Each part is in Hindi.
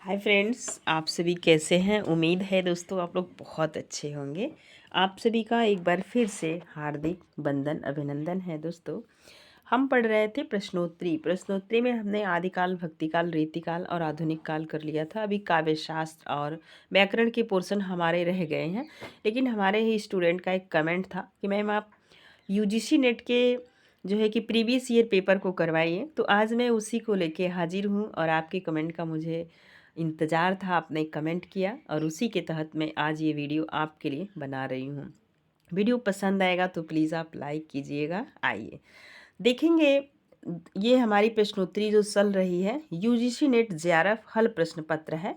हाय फ्रेंड्स, आप सभी कैसे हैं। उम्मीद है दोस्तों आप लोग बहुत अच्छे होंगे। आप सभी का एक बार फिर से हार्दिक वंदन अभिनंदन है। दोस्तों हम पढ़ रहे थे प्रश्नोत्तरी में हमने आदिकाल, भक्तिकाल, रीतिकाल और आधुनिक काल कर लिया था। अभी काव्य शास्त्र और व्याकरण के पोर्शन हमारे रह गए हैं। लेकिन हमारे ही स्टूडेंट का एक कमेंट था कि मैम आप यूजीसी नेट के जो है कि प्रीवियस ईयर पेपर को करवाइए। तो आज मैं उसी को लेके हाजिर हूँ और आपके कमेंट का मुझे इंतज़ार था। आपने कमेंट किया और उसी के तहत मैं आज ये वीडियो आपके लिए बना रही हूँ। वीडियो पसंद आएगा तो प्लीज़ आप लाइक कीजिएगा। आइए देखेंगे, ये हमारी प्रश्नोत्तरी जो चल रही है यूजीसी नेट जेआरएफ हल प्रश्न पत्र है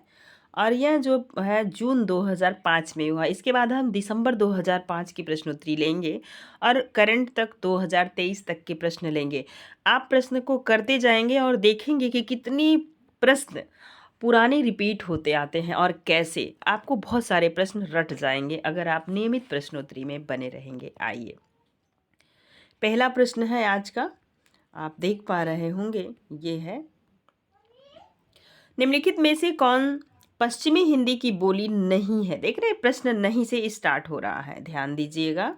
और यह जो है जून 2005 में हुआ। इसके बाद हम दिसंबर 2005 की प्रश्नोत्तरी लेंगे और करंट तक 2023 तक के प्रश्न लेंगे। आप प्रश्न को करते जाएंगे और देखेंगे कि कितनी प्रश्न पुराने रिपीट होते आते हैं और कैसे आपको बहुत सारे प्रश्न रट जाएंगे अगर आप नियमित प्रश्नोत्तरी में बने रहेंगे। आइए, पहला प्रश्न है आज का, आप देख पा रहे होंगे। ये है, निम्नलिखित में से कौन पश्चिमी हिंदी की बोली नहीं है। देख रहे हैं, प्रश्न नहीं से स्टार्ट हो रहा है, ध्यान दीजिएगा।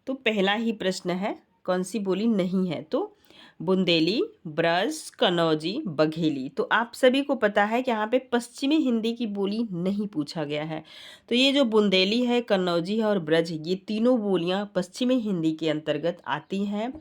तो पहला ही प्रश्न है, कौन सी बोली नहीं है। तो बुंदेली, ब्रज, कनौजी, बघेली। तो आप सभी को पता है कि यहाँ पे पश्चिमी हिंदी की बोली नहीं पूछा गया है। तो ये जो बुंदेली है, कन्नौजी है और ब्रज, ये तीनों बोलियाँ पश्चिमी हिंदी के अंतर्गत आती हैं।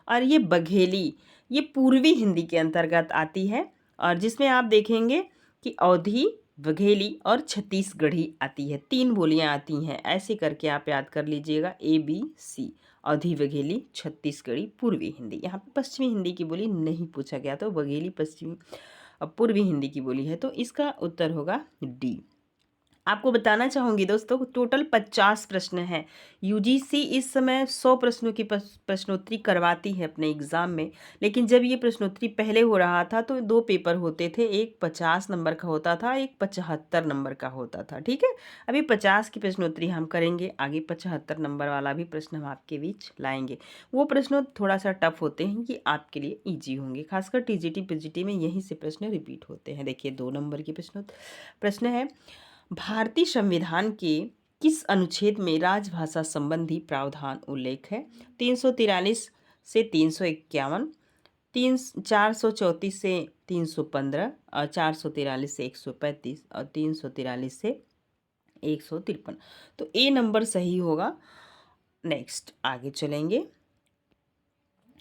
और ये बघेली, ये पूर्वी हिंदी के अंतर्गत आती है और जिसमें आप देखेंगे कि अवधी, बघेली और छत्तीसगढ़ी आती है। तीन बोलियां आती हैं, ऐसे करके आप याद कर लीजिएगा, ABC, अवधी, बघेली, छत्तीसगढ़ी, पूर्वी हिंदी। यहाँ पे पश्चिमी हिंदी की बोली नहीं पूछा गया, तो बघेली पश्चिमी पूर्वी हिंदी की बोली है। तो इसका उत्तर होगा डी। आपको बताना चाहूँगी दोस्तों, टोटल 50 प्रश्न हैं। यूजीसी इस समय 100 प्रश्नों की प्रश्नोत्तरी करवाती है अपने एग्ज़ाम में। लेकिन जब ये प्रश्नोत्तरी पहले हो रहा था तो दो पेपर होते थे, एक 50 नंबर का होता था, एक 75 नंबर का होता था। ठीक है, अभी 50 की प्रश्नोत्तरी हम करेंगे, आगे 75 नंबर वाला भी प्रश्न हम आपके बीच लाएंगे। वो प्रश्न थोड़ा सा टफ होते हैं कि आपके लिए ईजी होंगे, खासकर टीजीटी पीजीटी में यहीं से प्रश्न रिपीट होते हैं। देखिए, 2 नंबर की प्रश्न है, भारतीय संविधान के किस अनुच्छेद में राजभाषा संबंधी प्रावधान उल्लेख है। 343 से 351, 434 से 315 और 443 से 135 और 343 से 153। तो ए नंबर सही होगा। नेक्स्ट आगे चलेंगे,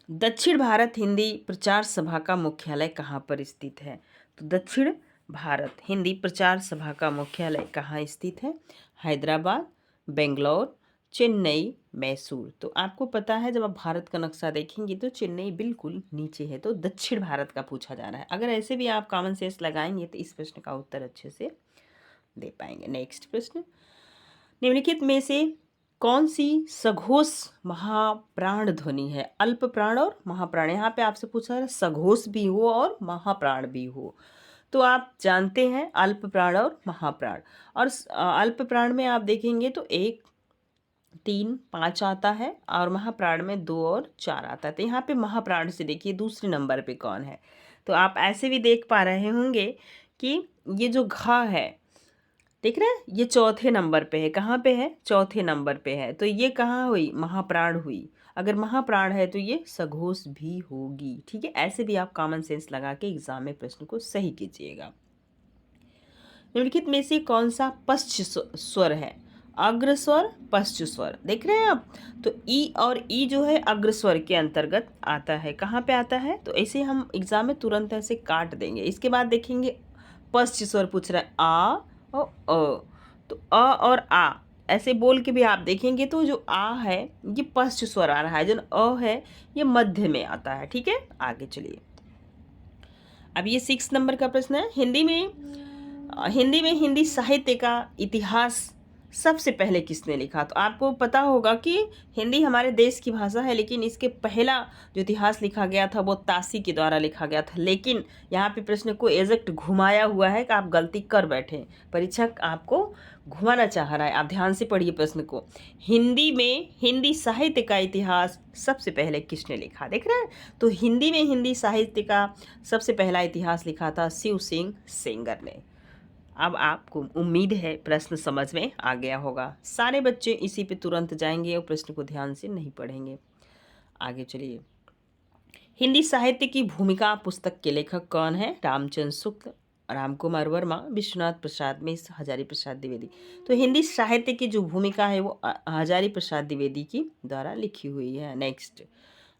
दक्षिण भारत हिंदी प्रचार सभा का मुख्यालय कहाँ पर स्थित है। तो दक्षिण भारत हिंदी प्रचार सभा का मुख्यालय कहाँ स्थित है। हैदराबाद, बेंगलोर, चेन्नई, मैसूर। तो आपको पता है, जब आप भारत का नक्शा देखेंगे तो चेन्नई बिल्कुल नीचे है, तो दक्षिण भारत का पूछा जा रहा है। अगर ऐसे भी आप कॉमन सेंस लगाएंगे तो इस प्रश्न का उत्तर अच्छे से दे पाएंगे। नेक्स्ट प्रश्न, निम्नलिखित में से कौन सी सघोष महाप्राण ध्वनि है। अल्प प्राण और महाप्राण, यहाँ पे आपसे पूछा है सघोष भी हो और महाप्राण भी हो। तो आप जानते हैं अल्प प्राण और महाप्राण। और अल्प प्राण में आप देखेंगे तो 1, 3, 5 आता है और महाप्राण में 2 और 4 आता है। तो यहाँ पे महाप्राण से देखिए दूसरे नंबर पे कौन है। तो आप ऐसे भी देख पा रहे होंगे कि ये जो घा है, देख रहे हैं, ये चौथे नंबर पे है। कहाँ पे है, चौथे नंबर पे है। तो ये कहाँ हुई, महाप्राण हुई। अगर महाप्राण है तो ये सघोष भी होगी। ठीक है, ऐसे भी आप कॉमन सेंस लगा के एग्जाम में प्रश्न को सही कीजिएगा। निम्नलिखित में से कौन सा पश्च स्वर है। अग्र स्वर, पश्च स्वर, देख रहे हैं आप। तो ई और ई जो है अग्र स्वर के अंतर्गत आता है। कहाँ पे आता है, तो ऐसे हम एग्जाम में तुरंत ऐसे काट देंगे। इसके बाद देखेंगे पश्च स्वर पूछ रहा है, आ और अ। तो अ और आ ऐसे बोल के भी आप देखेंगे तो जो आ है ये पश्च स्वर आ रहा है, जो अ है ये मध्य में आता है। ठीक है, आगे चलिए। अब ये 6 नंबर का प्रश्न है, हिंदी में हिंदी साहित्य का इतिहास सबसे पहले किसने लिखा। तो आपको पता होगा कि हिंदी हमारे देश की भाषा है, लेकिन इसके पहला जो इतिहास लिखा गया था वो ताशी के द्वारा लिखा गया था। लेकिन यहाँ पे प्रश्न को एग्जैक्ट घुमाया हुआ है कि आप गलती कर बैठे, परीक्षक आपको घुमाना चाह रहा है। आप ध्यान से पढ़िए प्रश्न को, हिंदी में हिंदी साहित्य का इतिहास सबसे पहले किसने लिखा। देख रहे हैं, तो हिंदी में हिंदी साहित्य का सबसे पहला इतिहास लिखा था शिव सिंह सेंगर ने। अब आपको उम्मीद है प्रश्न समझ में आ गया होगा। सारे बच्चे इसी पे तुरंत जाएंगे और प्रश्न को ध्यान से नहीं पढ़ेंगे। आगे चलिए। हिंदी साहित्य की भूमिका पुस्तक के लेखक कौन है? रामचंद्र शुक्ल, राम कुमार वर्मा, विश्वनाथ प्रसाद मिश्र, हजारी प्रसाद द्विवेदी। तो हिंदी साहित्य की जो भूमिका है वो हजारी प्रसाद द्विवेदी की द्वारा लिखी हुई है। नेक्स्ट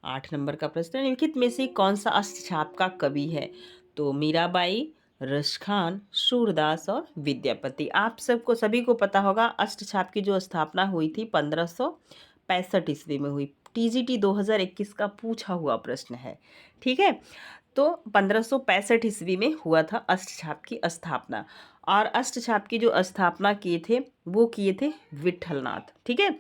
8 नंबर का प्रश्न, निम्नलिखित में से कौन सा अष्टछाप का कवि है? तो मीराबाई, रसखान, सूरदास और विद्यापति। आप सबको सभी को पता होगा अष्टछाप की जो स्थापना हुई थी 1565 ईस्वी में हुई। टीजीटी 2021 का पूछा हुआ प्रश्न है, ठीक है। तो 1565 ईस्वी में हुआ था अष्टछाप की स्थापना, और अष्टछाप की जो स्थापना किए थे वो किए थे विठलनाथ, ठीक है।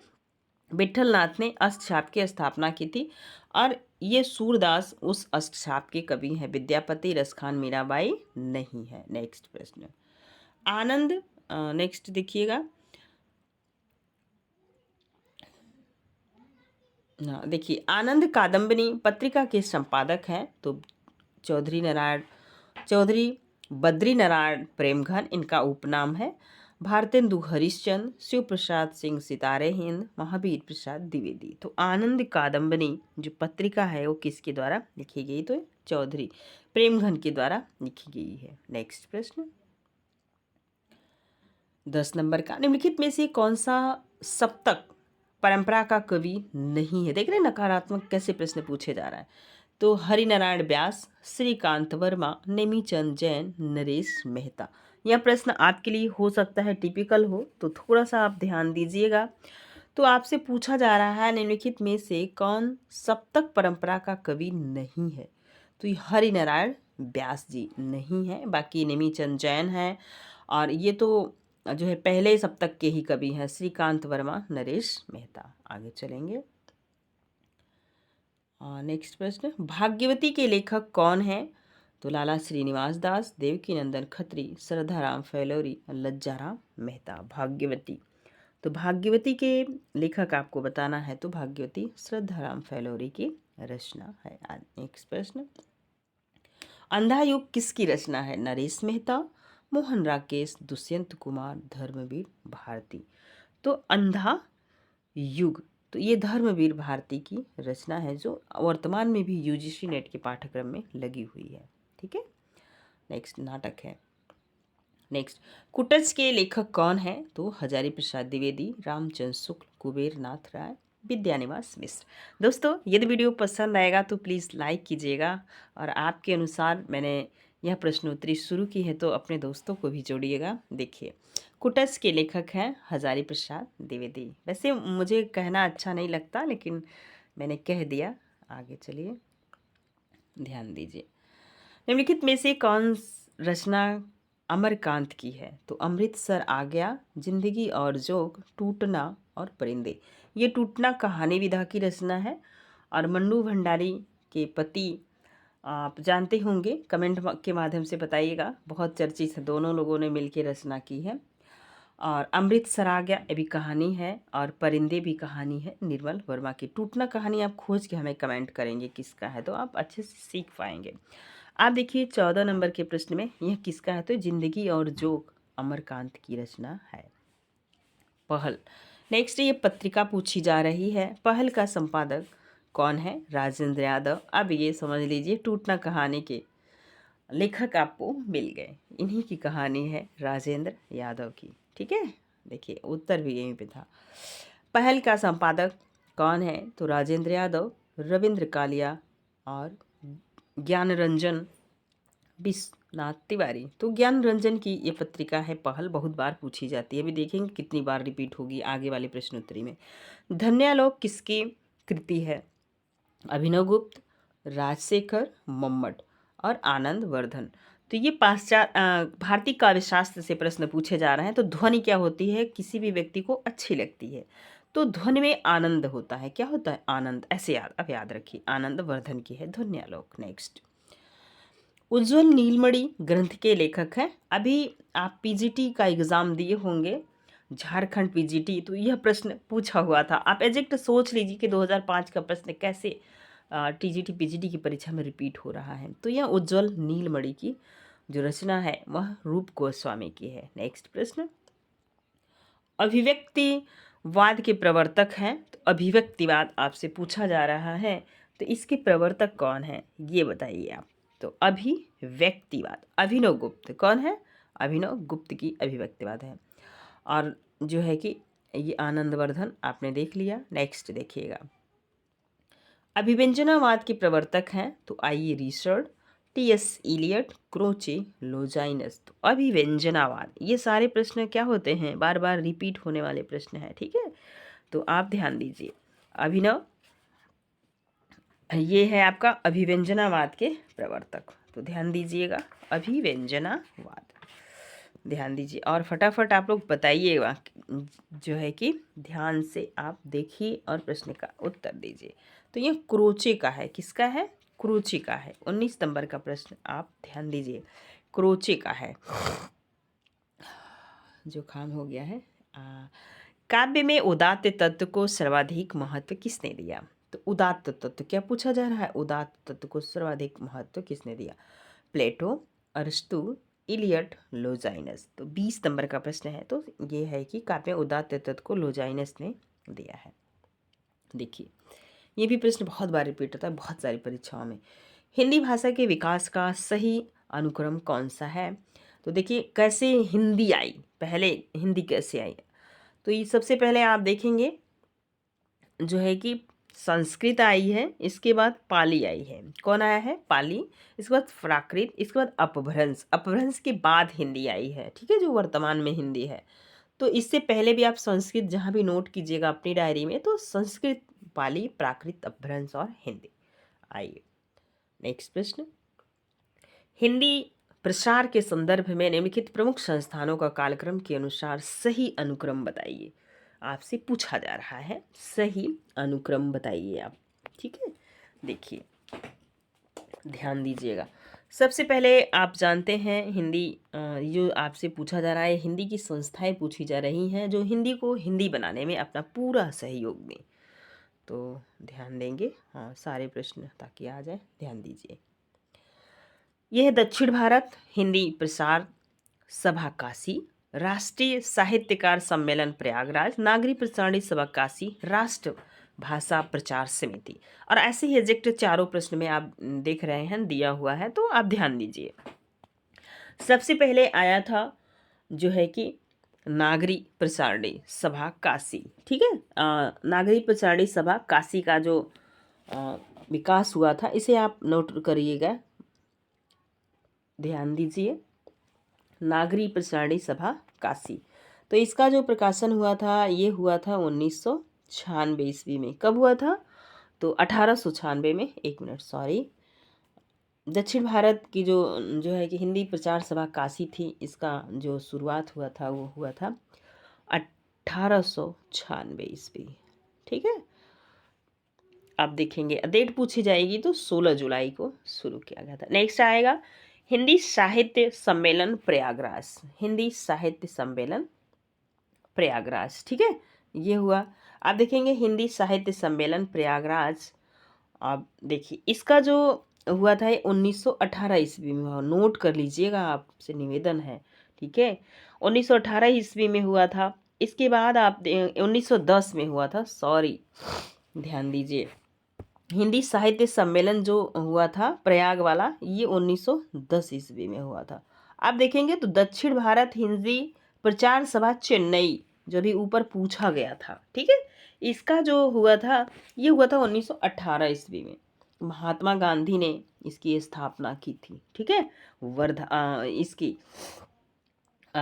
विठलनाथ ने अष्टछाप की स्थापना की थी, और ये सूरदास उस अष्टछाप के कवि हैं। विद्यापति, रसखान, मीराबाई नहीं है। नेक्स्ट प्रश्न, आनंद, नेक्स्ट देखिएगा। हाँ देखिए, आनंद कादम्बिनी पत्रिका के संपादक हैं तो चौधरी बद्री नारायण प्रेमघन इनका उपनाम है। भारतेंदु हरिश्चंद्र, शिव प्रसाद सिंह सितारे हिंद, महावीर प्रसाद द्विवेदी। तो आनंद कादम्बिनी जो पत्रिका है वो किसके द्वारा लिखी गई? तो चौधरी प्रेमघन के द्वारा लिखी गई है। नेक्स्ट प्रश्न 10 नंबर का, निम्नलिखित में से कौन सा सप्तक परंपरा का कवि नहीं है? देख रहे हैं नकारात्मक कैसे प्रश्न पूछे जा रहा है। तो हरिनारायण व्यास, श्रीकांत वर्मा, नेमीचंद जैन, नरेश मेहता। यह प्रश्न आपके लिए हो सकता है टिपिकल हो, तो थोड़ा सा आप ध्यान दीजिएगा। तो आपसे पूछा जा रहा है निम्नलिखित में से कौन सप्तक परंपरा का कवि नहीं है? तो ये हरिनारायण व्यास जी नहीं है, बाकी नेमीचंद जैन है, और ये तो जो है पहले सप्तक के ही कवि हैं, श्रीकांत वर्मा, नरेश मेहता। आगे चलेंगे। नेक्स्ट प्रश्न, भाग्यवती के लेखक कौन हैं? तो लाला श्रीनिवास दास, देवकी नंदन खत्री, श्रद्धाराम फैलोरी, लज्जाराम मेहता। भाग्यवती, तो भाग्यवती के लेखक आपको बताना है, तो भाग्यवती श्रद्धाराम फैलोरी की रचना है। नेक्स्ट प्रश्न, अंधा युग किसकी रचना है? नरेश मेहता, मोहन राकेश, दुष्यंत कुमार, धर्मवीर भारती। तो अंधा युग, तो ये धर्मवीर भारती की रचना है जो वर्तमान में भी यूजीसी नेट के पाठ्यक्रम में लगी हुई है, ठीक है। नेक्स्ट नाटक है। नेक्स्ट, कुटच के लेखक कौन है? तो हजारी प्रसाद द्विवेदी, रामचंद्र शुक्ल, कुबेर नाथ राय, विद्यानिवास मिश्र। दोस्तों यदि वीडियो पसंद आएगा तो प्लीज़ लाइक कीजिएगा, और आपके अनुसार मैंने यह प्रश्नोत्तरी शुरू की है तो अपने दोस्तों को भी जोड़िएगा। देखिए, कुटच के लेखक हैं हजारी प्रसाद द्विवेदी। वैसे मुझे कहना अच्छा नहीं लगता, लेकिन मैंने कह दिया। आगे चलिए, ध्यान दीजिए। निम्नलिखित में से कौन रचना अमरकांत की है? तो अमृतसर आ गया, जिंदगी और जोग, टूटना और परिंदे। ये टूटना कहानी विधा की रचना है, और मन्नू भंडारी के पति आप जानते होंगे, कमेंट के माध्यम से बताइएगा। बहुत चर्चित है, दोनों लोगों ने मिलकर रचना की है। और अमृतसर आ गया ये भी कहानी है, और परिंदे भी कहानी है निर्मल वर्मा की। टूटना कहानी आप खोज के हमें कमेंट करेंगे किसका है, तो आप अच्छे से सीख पाएंगे। आप देखिए 14 नंबर के प्रश्न में यह किसका है? तो जिंदगी और जोग अमरकांत की रचना है। पहल, नेक्स्ट ये पत्रिका पूछी जा रही है, पहल का संपादक कौन है? राजेंद्र यादव। अब ये समझ लीजिए टूटना कहानी के लेखक आपको मिल गए, इन्हीं की कहानी है राजेंद्र यादव की, ठीक है। देखिए उत्तर भी यहीं पे था। पहल का संपादक कौन है? तो राजेंद्र यादव, रविंद्र कालिया और ज्ञान रंजन विश्वनाथ तिवारी। तो ज्ञान रंजन की ये पत्रिका है पहल, बहुत बार पूछी जाती है। अभी देखेंगे कितनी बार रिपीट होगी आगे वाले प्रश्नोत्तरी में। धन्यालोक किसकी कृति है? अभिनव गुप्त, राजशेखर मम्मट और आनंद वर्धन। तो ये भारतीय काव्यशास्त्र से प्रश्न पूछे जा रहे हैं। तो ध्वनि क्या होती है? किसी भी व्यक्ति को अच्छी लगती है, तो ध्वनि में आनंद होता है। क्या होता है? आनंद। ऐसे अब याद रखिए, आनंद वर्धन की है ध्वन्यालोक। नेक्स्ट, उज्ज्वल नीलमणि ग्रंथ के लेखक हैं। अभी आप पीजीटी का एग्ज़ाम दिए होंगे, झारखंड पीजीटी, तो यह प्रश्न पूछा हुआ था। आप एग्जैक्ट सोच लीजिए कि 2005 का प्रश्न कैसे टीजीटी पीजीटी की परीक्षा में रिपीट हो रहा है। तो यह उज्ज्वल नीलमणि की जो रचना है वह रूप गोस्वामी की है। नेक्स्ट प्रश्न, अभिव्यक्तिवाद के प्रवर्तक हैं, तो अभिव्यक्तिवाद आपसे पूछा जा रहा है, तो इसके प्रवर्तक कौन है ये बताइए आप। तो अभिव्यक्तिवाद, अभिनव गुप्त कौन है? अभिनव गुप्त की अभिव्यक्तिवाद है। और जो है कि ये आनंदवर्धन आपने देख लिया। नेक्स्ट देखिएगा, अभिव्यंजनावाद के प्रवर्तक हैं, तो आइए Richard, T S. Eliot, Croce, Longinus. तो अभिव्यंजनावाद, ये सारे प्रश्न क्या होते हैं? बार बार रिपीट होने वाले प्रश्न हैं, ठीक है। तो आप ध्यान दीजिए, अभिनव, ये है आपका अभिव्यंजनावाद के प्रवर्तक, तो ध्यान दीजिएगा, अभिव्यंजनावाद, ध्यान दीजिए। और फटाफट आप लोग बताइएगा, जो है कि ध्यान से आप देखिए और प्रश्न का उत्तर दीजिए। तो ये क्रोचे का है, किसका है? क्रोचे का है। 19 नंबर का प्रश्न आप ध्यान दीजिए, क्रोचे का है। जुकाम हो गया है। काव्य में उदात्त तत्व को सर्वाधिक महत्व किसने दिया? तो उदात्त तत्व, क्या पूछा जा रहा है? उदात्त तत्व को सर्वाधिक महत्व किसने दिया? प्लेटो, अरस्तु, इलियट, लोजाइनस। तो 20 नंबर का प्रश्न है, तो ये है कि काव्य में उदात्त तत्व को लोजाइनस ने दिया है। देखिए, ये भी प्रश्न बहुत बार रिपीट होता है बहुत सारी परीक्षाओं में। हिंदी भाषा के विकास का सही अनुक्रम कौन सा है? तो देखिए, कैसे हिंदी आई, पहले हिंदी कैसे आई? तो ये सबसे पहले आप देखेंगे जो है कि संस्कृत आई है, इसके बाद पाली आई है। कौन आया है? पाली, इसके बाद प्राकृत, इसके बाद अपभ्रंश, अपभ्रंश के बाद हिंदी आई है, ठीक है, जो वर्तमान में हिंदी है। तो इससे पहले भी आप संस्कृत जहाँ भी नोट कीजिएगा अपनी डायरी में, तो संस्कृत, पाली, प्राकृत, अपभ्रंश और हिंदी। आइए नेक्स्ट प्रश्न, हिंदी प्रसार के संदर्भ में निम्नलिखित प्रमुख संस्थानों का कालक्रम के अनुसार सही अनुक्रम बताइए। आपसे पूछा जा रहा है, सही अनुक्रम बताइए आप, ठीक है। देखिए, ध्यान दीजिएगा, सबसे पहले आप जानते हैं हिंदी, जो आपसे पूछा जा रहा है, हिंदी की संस्थाएं पूछी जा रही हैं जो हिंदी को हिंदी बनाने में अपना पूरा सहयोग दें। तो ध्यान देंगे, हाँ, सारे प्रश्न ताकि आ जाए, ध्यान दीजिए। यह है दक्षिण भारत हिंदी प्रसार सभा काशी, राष्ट्रीय साहित्यकार सम्मेलन प्रयागराज, नागरी प्रसारणी सभा काशी, राष्ट्र भाषा प्रचार समिति। और ऐसे ही एग्जैक्ट चारों प्रश्न में आप देख रहे हैं दिया हुआ है, तो आप ध्यान दीजिए। सबसे पहले आया था जो है कि नागरी प्रसारणी सभा काशी, ठीक है। नागरी प्रसारणी सभा काशी का जो विकास हुआ था, इसे आप नोट करिएगा, ध्यान दीजिए, नागरी प्रसारणी सभा काशी। तो इसका जो प्रकाशन हुआ था, ये हुआ था 1996 ईस्वी में। कब हुआ था? तो 1896 में। एक मिनट, सॉरी, दक्षिण भारत की जो है कि हिंदी प्रचार सभा काशी थी, इसका जो शुरुआत हुआ था वो हुआ था 1896 ईस्वी, ठीक है। आप देखेंगे डेट पूछी जाएगी तो 16 जुलाई को शुरू किया गया था। नेक्स्ट आएगा हिंदी साहित्य सम्मेलन प्रयागराज, हिंदी साहित्य सम्मेलन प्रयागराज, ठीक है, ये हुआ। आप देखेंगे हिंदी साहित्य सम्मेलन प्रयागराज, आप देखिए इसका जो हुआ था 1918 ईस्वी में हुआ, नोट कर लीजिएगा, आपसे निवेदन है, ठीक है, 1918 ईस्वी में हुआ था। इसके बाद आप 1910 में हुआ था, सॉरी, ध्यान दीजिए, हिंदी साहित्य सम्मेलन जो हुआ था प्रयाग वाला, ये 1910 ईस्वी में हुआ था। आप देखेंगे तो दक्षिण भारत हिंदी प्रचार सभा चेन्नई, जो भी ऊपर पूछा गया था, ठीक है, इसका जो हुआ था, ये हुआ था 1918 ईस्वी में। महात्मा गांधी ने इसकी स्थापना की थी, ठीक है,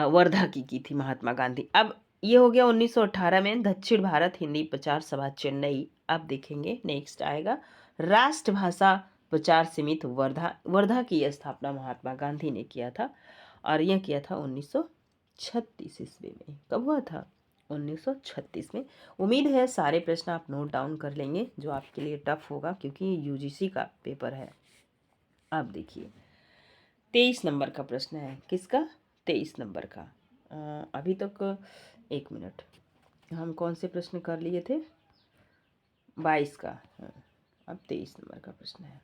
वर्धा की थी महात्मा गांधी। अब ये हो गया 1918 में दक्षिण भारत हिंदी प्रचार सभा चेन्नई। आप देखेंगे नेक्स्ट आएगा राष्ट्रभाषा प्रचार समिति वर्धा, वर्धा की स्थापना महात्मा गांधी ने किया था, और यह किया था 1936 ईस्वी में। कब हुआ था? 1936 में। उम्मीद है सारे प्रश्न आप नोट डाउन कर लेंगे, जो आपके लिए टफ होगा क्योंकि ये यूजीसी का पेपर है। आप देखिए 23 नंबर का प्रश्न है, किसका? 23 नंबर का। अभी तक एक मिनट, हम कौन से प्रश्न कर लिए थे? 22 का, अब 23 नंबर का प्रश्न है,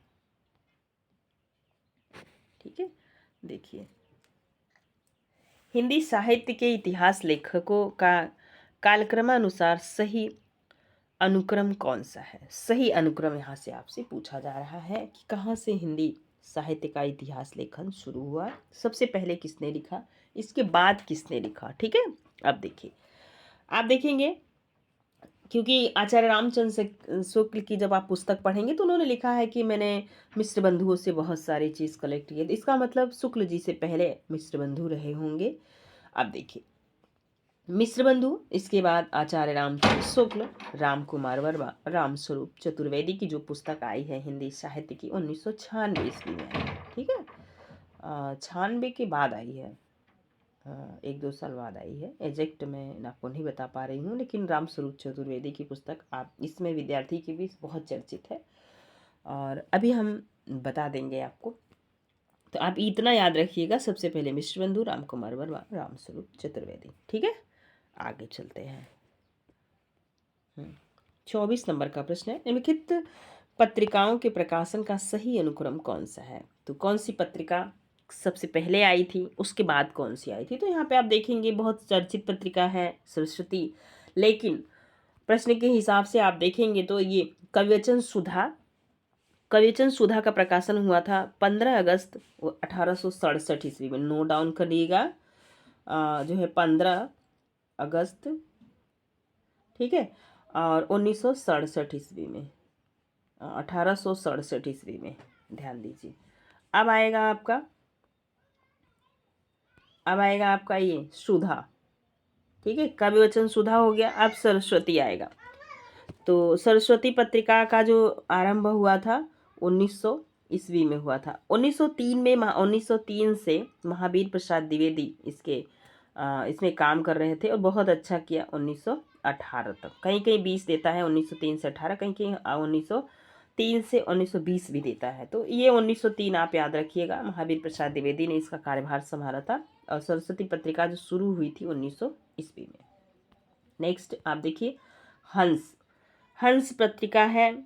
ठीक है। देखिए, हिंदी साहित्य के इतिहास लेखकों का कालक्रमानुसार सही अनुक्रम कौन सा है? सही अनुक्रम यहाँ से आपसे पूछा जा रहा है कि कहाँ से हिंदी साहित्य का इतिहास लेखन शुरू हुआ, सबसे पहले किसने लिखा, इसके बाद किसने लिखा। ठीक है, अब देखिए, आप देखेंगे क्योंकि आचार्य रामचंद्र शुक्ल की जब आप पुस्तक पढ़ेंगे तो उन्होंने लिखा है कि मैंने मिश्र बंधुओं से बहुत सारी चीज़ कलेक्ट की है, इसका मतलब शुक्ल जी से पहले मिश्र बंधु रहे होंगे। अब देखिए, मिश्र बंधु, इसके बाद आचार्य रामचंद्र शुक्ल, राम कुमार वर्मा, रामस्वरूप चतुर्वेदी की जो पुस्तक आई है हिंदी साहित्य की 1996 ईस्वी में आई है। ठीक है, 96 के बाद आई है, 1-2 साल बाद आई है, एग्जैक्ट मैं आपको नहीं बता पा रही हूँ, लेकिन रामस्वरूप चतुर्वेदी की पुस्तक आप इसमें विद्यार्थी के बीच बहुत चर्चित है और अभी हम बता देंगे आपको। तो आप इतना याद रखिएगा, सबसे पहले मिश्र बंधु, राम कुमार वर्मा, रामस्वरूप चतुर्वेदी। ठीक है, आगे चलते हैं। 24 नंबर का प्रश्न है, निम्नलिखित पत्रिकाओं के प्रकाशन का सही अनुक्रम कौन सा है? तो कौन सी पत्रिका सबसे पहले आई थी, उसके बाद कौन सी आई थी? तो यहाँ पे आप देखेंगे बहुत चर्चित पत्रिका है सरस्वती, लेकिन प्रश्न के हिसाब से आप देखेंगे तो ये कविवचन सुधा का प्रकाशन हुआ था 15 अगस्त 1867 ईस्वी में। नोट डाउन करिएगा, जो है 15 अगस्त, ठीक है, और 1967 ईस्वी में, 1867 ईस्वी में, ध्यान दीजिए। अब आएगा आपका ये सुधा। ठीक है, कविवचन सुधा हो गया, अब सरस्वती आएगा। तो सरस्वती पत्रिका का जो आरंभ हुआ था 1900 ईस्वी में हुआ था। 1903 से महावीर प्रसाद द्विवेदी इसमें काम कर रहे थे और बहुत अच्छा किया 1918 तक। कहीं कहीं 20 देता है, 1903 से 18, कहीं कहीं 1903 से 1920 भी देता है। तो ये 1903 आप याद रखिएगा, महावीर प्रसाद द्विवेदी ने इसका कार्यभार संभाला था और सरस्वती पत्रिका जो शुरू हुई थी 1900 ईस्वी में। नेक्स्ट आप देखिए, हंस पत्रिका है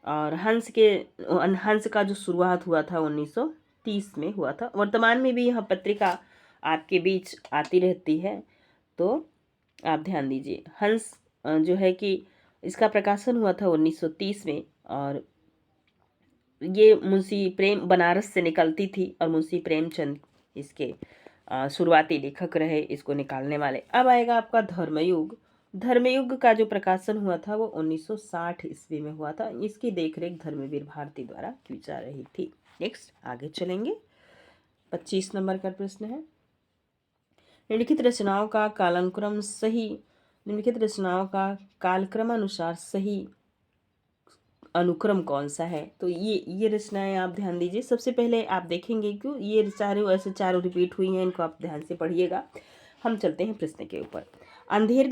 और हंस का जो शुरुआत हुआ था 1930 में हुआ था। वर्तमान में भी यह पत्रिका आपके बीच आती रहती है, तो आप ध्यान दीजिए। हंस जो है कि इसका प्रकाशन हुआ था 1930 में और ये मुंशी प्रेम बनारस से निकलती थी और मुंशी प्रेमचंद इसके शुरुआती लेखक रहे, इसको निकालने वाले। अब आएगा आपका धर्मयुग का जो प्रकाशन हुआ था वो 1960 ईस्वी में हुआ था। इसकी देखरेख धर्मवीर भारती द्वारा की जा रही थी। नेक्स्ट आगे चलेंगे, 25 नंबर का प्रश्न है, निम्नलिखित रचनाओं का कालक्रमानुसार सही अनुक्रम कौन सा है? तो ये रचनाएं आप ध्यान दीजिए। सबसे पहले आप देखेंगे क्यों ये चारों रिपीट हुई हैं, इनको आप ध्यान से पढ़िएगा। हम चलते हैं प्रश्न के ऊपर। अंधेर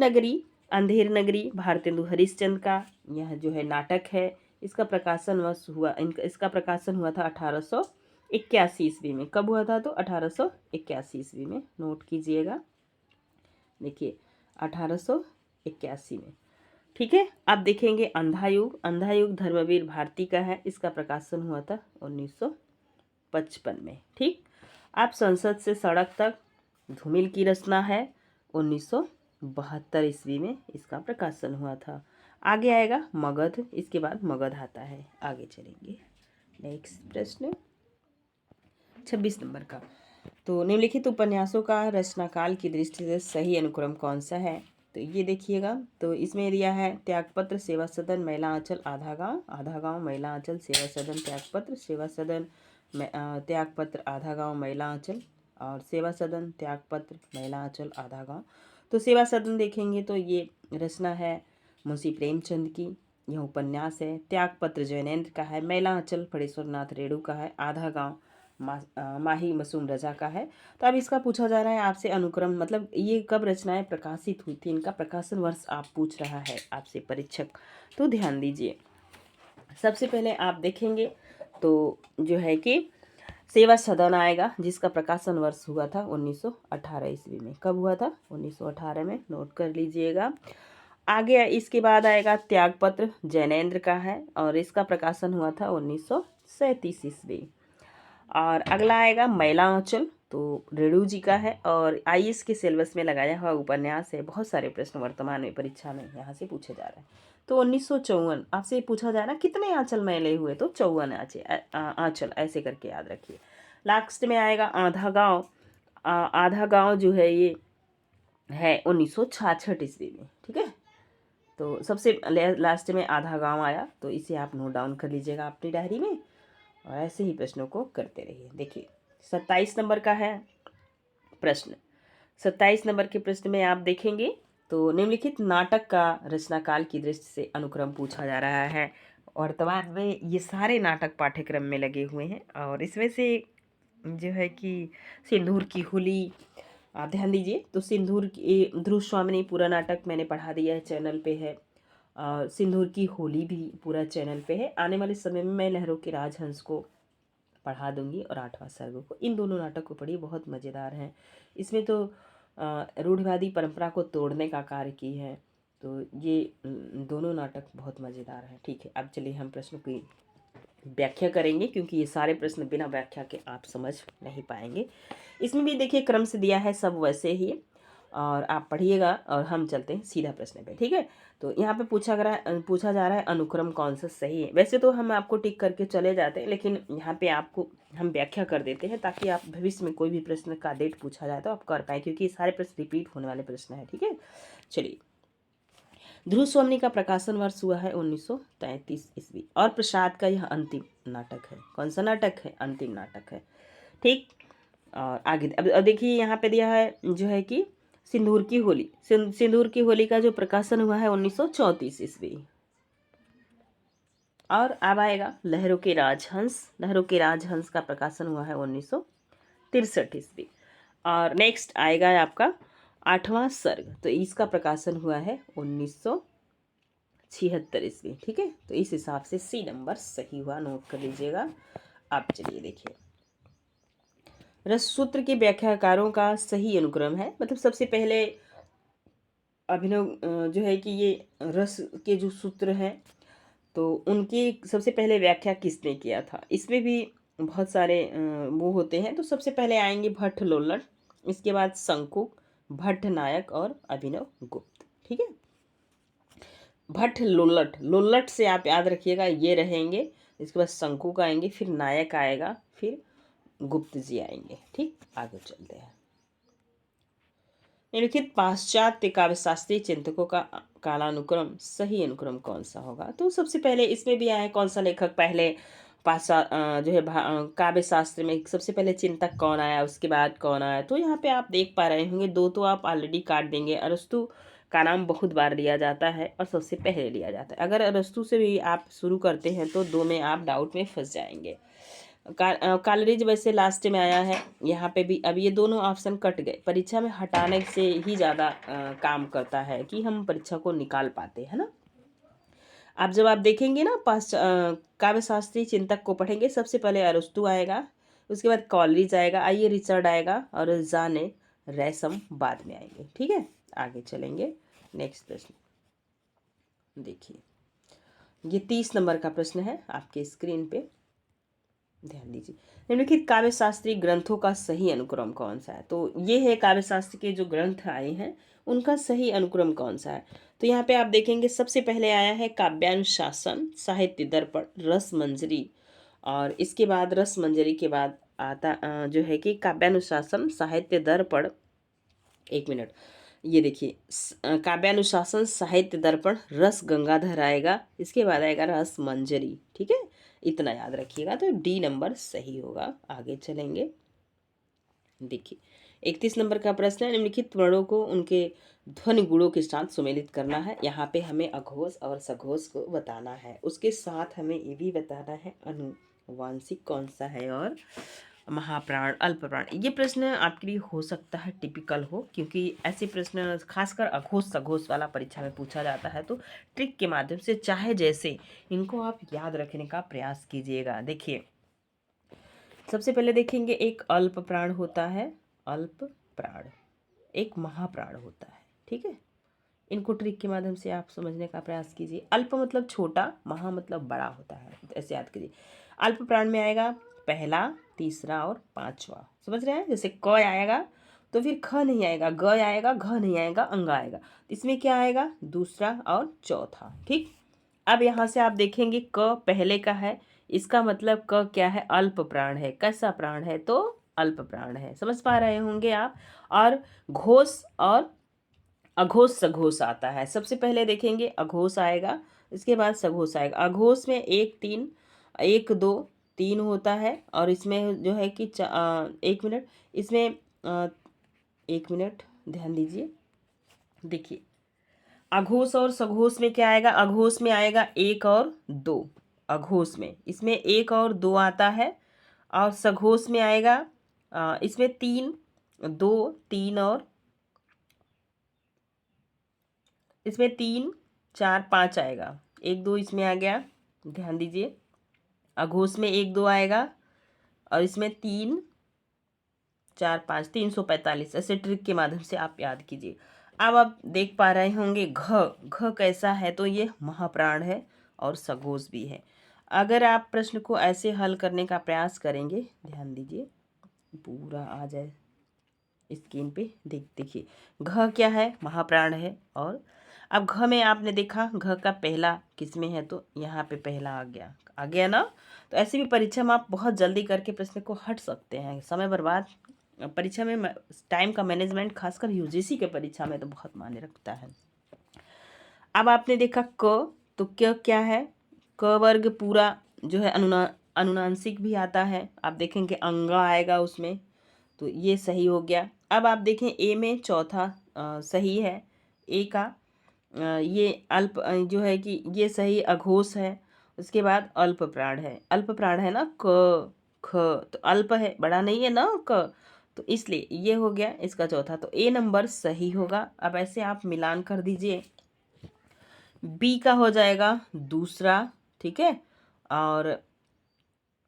नगरी भारतेंदु हरिश्चंद्र का यह जो है नाटक है, इसका प्रकाशन हुआ था 1881 ईस्वी में। कब हुआ था? तो 1881 ईस्वी में, नोट कीजिएगा। देखिए 1881 में। ठीक है, आप देखेंगे अंधायुग धर्मवीर भारती का है, इसका प्रकाशन हुआ था 1955 में। ठीक, आप संसद से सड़क तक धूमिल की रचना है 1972 ईस्वी में, इसका प्रकाशन हुआ था। आगे आएगा मगध, इसके बाद मगध आता है। आगे चलेंगे, नेक्स्ट प्रश्न 26 नंबर का। तो निम्नलिखित उपन्यासों का रचनाकाल की दृष्टि से सही अनुक्रम कौन सा है? तो ये देखिएगा, तो इसमें दिया है त्यागपत्र, सेवा सदन, महिला आंचल, आधा गांव, महिला आंचल, सेवा सदन, त्यागपत्र, सेवा सदन, त्यागपत्र, आधा गांव, महिला आंचल, और सेवा सदन, त्यागपत्र, महिला आंचल, आधा गांव। तो सेवा सदन देखेंगे तो ये रचना है मुंशी प्रेमचंद की, यह उपन्यास है। त्यागपत्र जैनेन्द्र का है, महिला आंचल फणेश्वर नाथ रेणु का है, आधा गांव माही मसूम रजा का है। तो अब इसका पूछा जा रहा है आपसे अनुक्रम, मतलब ये कब रचनाएं प्रकाशित हुई थी, इनका प्रकाशन वर्ष आप पूछ रहा है आपसे परीक्षक। तो ध्यान दीजिए, सबसे पहले आप देखेंगे तो जो है कि सेवा सदन आएगा, जिसका प्रकाशन वर्ष हुआ था 1918 ईस्वी में। कब हुआ था? 1918 में, नोट कर लीजिएगा। आगे इसके बाद आएगा त्यागपत्र जैनेन्द्र का है और इसका प्रकाशन हुआ था 1937 ईस्वी। और अगला आएगा महिला आंचल, तो रेणु जी का है और आईएएस के सिलेबस में लगाया हुआ उपन्यास है। बहुत सारे प्रश्न वर्तमान में परीक्षा में यहाँ से पूछे जा रहे हैं। तो 1954 आपसे पूछा जा रहा है कितने आंचल मैले हुए, तो 54 आंचल ऐसे करके याद रखिए। लास्ट में आएगा आधा गांव। आधा गांव जो है ये है 1966 ईस्वी में, ठीक है। तो सबसे लास्ट में आधा गांव आया, तो इसे आप नोट डाउन कर लीजिएगा अपनी डायरी में और ऐसे ही प्रश्नों को करते रहिए। देखिए 27 नंबर का है प्रश्न। 27 नंबर के प्रश्न में आप देखेंगे तो निम्नलिखित नाटक का रचनाकाल की दृष्टि से अनुक्रम पूछा जा रहा है। वर्तमान में ये सारे नाटक पाठ्यक्रम में लगे हुए हैं और इसमें से जो है कि सिंदूर की होली, आप ध्यान दीजिए। तो सिंदूर की ध्रुव स्वामिनी पूरा नाटक मैंने पढ़ा दिया है, चैनल पे है। और सिंदूर की होली भी पूरा चैनल पे है। आने वाले समय में मैं लहरों के राजहंस को पढ़ा दूंगी और 8वां सर्ग को। इन दोनों नाटक को पढ़िए, बहुत मज़ेदार हैं। इसमें तो रूढ़िवादी परंपरा को तोड़ने का कार्य की है। तो ये दोनों नाटक बहुत मज़ेदार हैं। ठीक है, अब चलिए हम प्रश्नों की व्याख्या करेंगे, क्योंकि ये सारे प्रश्न बिना व्याख्या के आप समझ नहीं पाएंगे। इसमें भी देखिए क्रम से दिया है सब वैसे ही, और आप पढ़िएगा और हम चलते हैं सीधा प्रश्न पे, ठीक है। तो यहाँ पे पूछा जा रहा है अनुक्रम कौन सा सही है। वैसे तो हम आपको टिक करके चले जाते हैं, लेकिन यहाँ पे आपको हम व्याख्या कर देते हैं ताकि आप भविष्य में कोई भी प्रश्न का डेट पूछा जाए तो आप कर पाए, क्योंकि ये सारे प्रश्न रिपीट होने वाले प्रश्न हैं, ठीक है। चलिए, ध्रुव स्वामिनी का प्रकाशन वर्ष हुआ है 1933 ईस्वी और प्रसाद का यह अंतिम नाटक है। कौन सा नाटक है? अंतिम नाटक है, ठीक। और आगे अब देखिए यहाँ पे दिया है जो है कि सिंदूर की होली। सिंदूर की होली का जो प्रकाशन हुआ है 1934 ईस्वी। और अब आएगा लहरों के राजहंस। लहरों के राजहंस का प्रकाशन हुआ है 1963 ईस्वी। और नेक्स्ट आएगा आपका 8वां सर्ग, तो इसका प्रकाशन हुआ है 1976 ईस्वी, ठीक है। तो इस हिसाब से सी नंबर सही हुआ, नोट कर लीजिएगा। अब चलिए देखिए, रस सूत्र के व्याख्याकारों का सही अनुक्रम है। मतलब सबसे पहले अभिनव जो है कि ये रस के जो सूत्र हैं तो उनकी सबसे पहले व्याख्या किसने किया था। इसमें भी बहुत सारे वो होते हैं। तो सबसे पहले आएंगे भट्ट लोल्लट, इसके बाद शंकुक, भट्ट नायक और अभिनव गुप्त, ठीक है। भट्ट लोल्लट, लोल्लट से आप याद रखिएगा ये रहेंगे। इसके बाद शंकुक आएंगे, फिर नायक आएगा, फिर गुप्त जी आएंगे, ठीक। आगे चलते हैं। निम्नलिखित पाश्चात्य काव्यशास्त्रीय चिंतकों का कालानुक्रम सही अनुक्रम कौन सा होगा। तो सबसे पहले इसमें भी आया कौन सा लेखक पहले जो है काव्य शास्त्र में सबसे पहले चिंतक कौन आया, उसके बाद कौन आया। तो यहाँ पे आप देख पा रहे होंगे, दो तो आप ऑलरेडी काट देंगे। अरस्तु का नाम बहुत बार लिया जाता है और सबसे पहले लिया जाता है। अगर अरस्तु से भी आप शुरू करते हैं तो दो में आप डाउट में फंस जाएंगे। कालरीज वैसे लास्ट में आया है यहाँ पे भी। अब ये दोनों ऑप्शन कट गए, परीक्षा में हटाने से ही ज़्यादा काम करता है कि हम परीक्षा को निकाल पाते हैं ना। आप जब आप देखेंगे ना काव्य शास्त्रीय चिंतक को पढ़ेंगे, सबसे पहले अरस्तु आएगा, उसके बाद कॉलरीज आएगा, आइए रिचर्ड आएगा और जाने रैसम बाद में आएंगे, ठीक है। आगे चलेंगे, नेक्स्ट प्रश्न देखिए। ये 30 नंबर का प्रश्न है आपके स्क्रीन पे, ध्यान दीजिए। निम्नलिखित काव्य शास्त्रीय ग्रंथों का सही अनुक्रम कौन सा है। तो ये है काव्य शास्त्र के जो ग्रंथ आए हैं उनका सही अनुक्रम कौन सा है। तो यहाँ पे आप देखेंगे सबसे पहले आया है काव्यानुशासन, साहित्य दर्पण, रस मंजरी, और इसके बाद रस मंजरी के बाद आता जो है कि काव्यानुशासन, साहित्य दर्पण। एक मिनट, ये देखिए काव्यानुशासन, साहित्य दर्पण, रस गंगाधर आएगा, इसके बाद आएगा रस मंजरी, ठीक है। इतना याद रखिएगा, तो डी नंबर सही होगा। आगे चलेंगे, देखिए 31 नंबर का प्रश्न है। निम्नलिखित वर्णों को उनके ध्वनि गुणों के साथ सुमेलित करना है। यहाँ पे हमें अघोष और सघोष को बताना है, उसके साथ हमें ये भी बताना है अनुवांशिक कौन सा है और महाप्राण, अल्प प्राण। ये प्रश्न आपके लिए हो सकता है टिपिकल हो, क्योंकि ऐसे प्रश्न खासकर अघोष सघोष वाला परीक्षा में पूछा जाता है। तो ट्रिक के माध्यम से चाहे जैसे इनको आप याद रखने का प्रयास कीजिएगा। देखिए सबसे पहले देखेंगे, एक अल्प प्राण होता है, अल्प प्राण, एक महाप्राण होता है, ठीक है। इनको ट्रिक के माध्यम से आप समझने का प्रयास कीजिए। अल्प मतलब छोटा, महा मतलब बड़ा होता है, ऐसे याद कीजिए। अल्प प्राण में आएगा पहला, तीसरा और पांचवा। समझ रहे हैं? जैसे क आएगा तो फिर ख नहीं आएगा, ग आएगा, घ नहीं आएगा, अंग आएगा। इसमें क्या आएगा? दूसरा और चौथा। ठीक। अब यहाँ से आप देखेंगे क पहले का है, इसका मतलब क क्या है? अल्प प्राण है। कैसा प्राण है? तो अल्प प्राण है। समझ पा रहे होंगे आप। और घोष और अघोष सघोष आता है। सबसे पहले देखेंगे अघोष आएगा, इसके बाद सघोष आएगा। अघोष में एक तीन, एक दो तीन होता है, और इसमें जो है कि एक मिनट, इसमें एक मिनट ध्यान दीजिए। देखिए अघोष और सघोष में क्या आएगा? अघोष में आएगा एक और दो। अघोष में इसमें एक और दो आता है, और सघोष में आएगा इसमें तीन, दो, तीन, और इसमें तीन, चार, पाँच आएगा। एक दो इसमें आ गया, ध्यान दीजिए। अघोष में एक दो आएगा, और इसमें तीन, चार, पाँच, 345। ऐसे ट्रिक के माध्यम से आप याद कीजिए। अब आप देख पा रहे होंगे घ। घ कैसा है? तो ये महाप्राण है और सघोष भी है। अगर आप प्रश्न को ऐसे हल करने का प्रयास करेंगे, ध्यान दीजिए, पूरा आ जाए स्क्रीन पे। देखिए घ क्या है? महाप्राण है। और अब घ में आपने देखा घ का पहला किस में है? तो यहाँ पे पहला आ गया ना। तो ऐसे भी परीक्षा में आप बहुत जल्दी करके प्रश्न को हट सकते हैं। समय बर्बाद परीक्षा में टाइम का मैनेजमेंट खासकर यूजीसी के परीक्षा में तो बहुत मायने रखता है। अब आपने देखा क, तो क्या है? क वर्ग पूरा जो है अनुनासिक भी आता है। आप देखेंगे अंगा आएगा उसमें, तो ये सही हो गया। अब आप देखें ए में चौथा सही है। ए का ये अल्प जो है कि ये सही अघोष है। उसके बाद अल्प प्राण है। अल्प प्राण है ना क, ख, तो अल्प है, बड़ा नहीं है ना क, तो इसलिए ये हो गया इसका चौथा। तो ए नंबर सही होगा। अब ऐसे आप मिलान कर दीजिए। बी का हो जाएगा दूसरा। ठीक है। और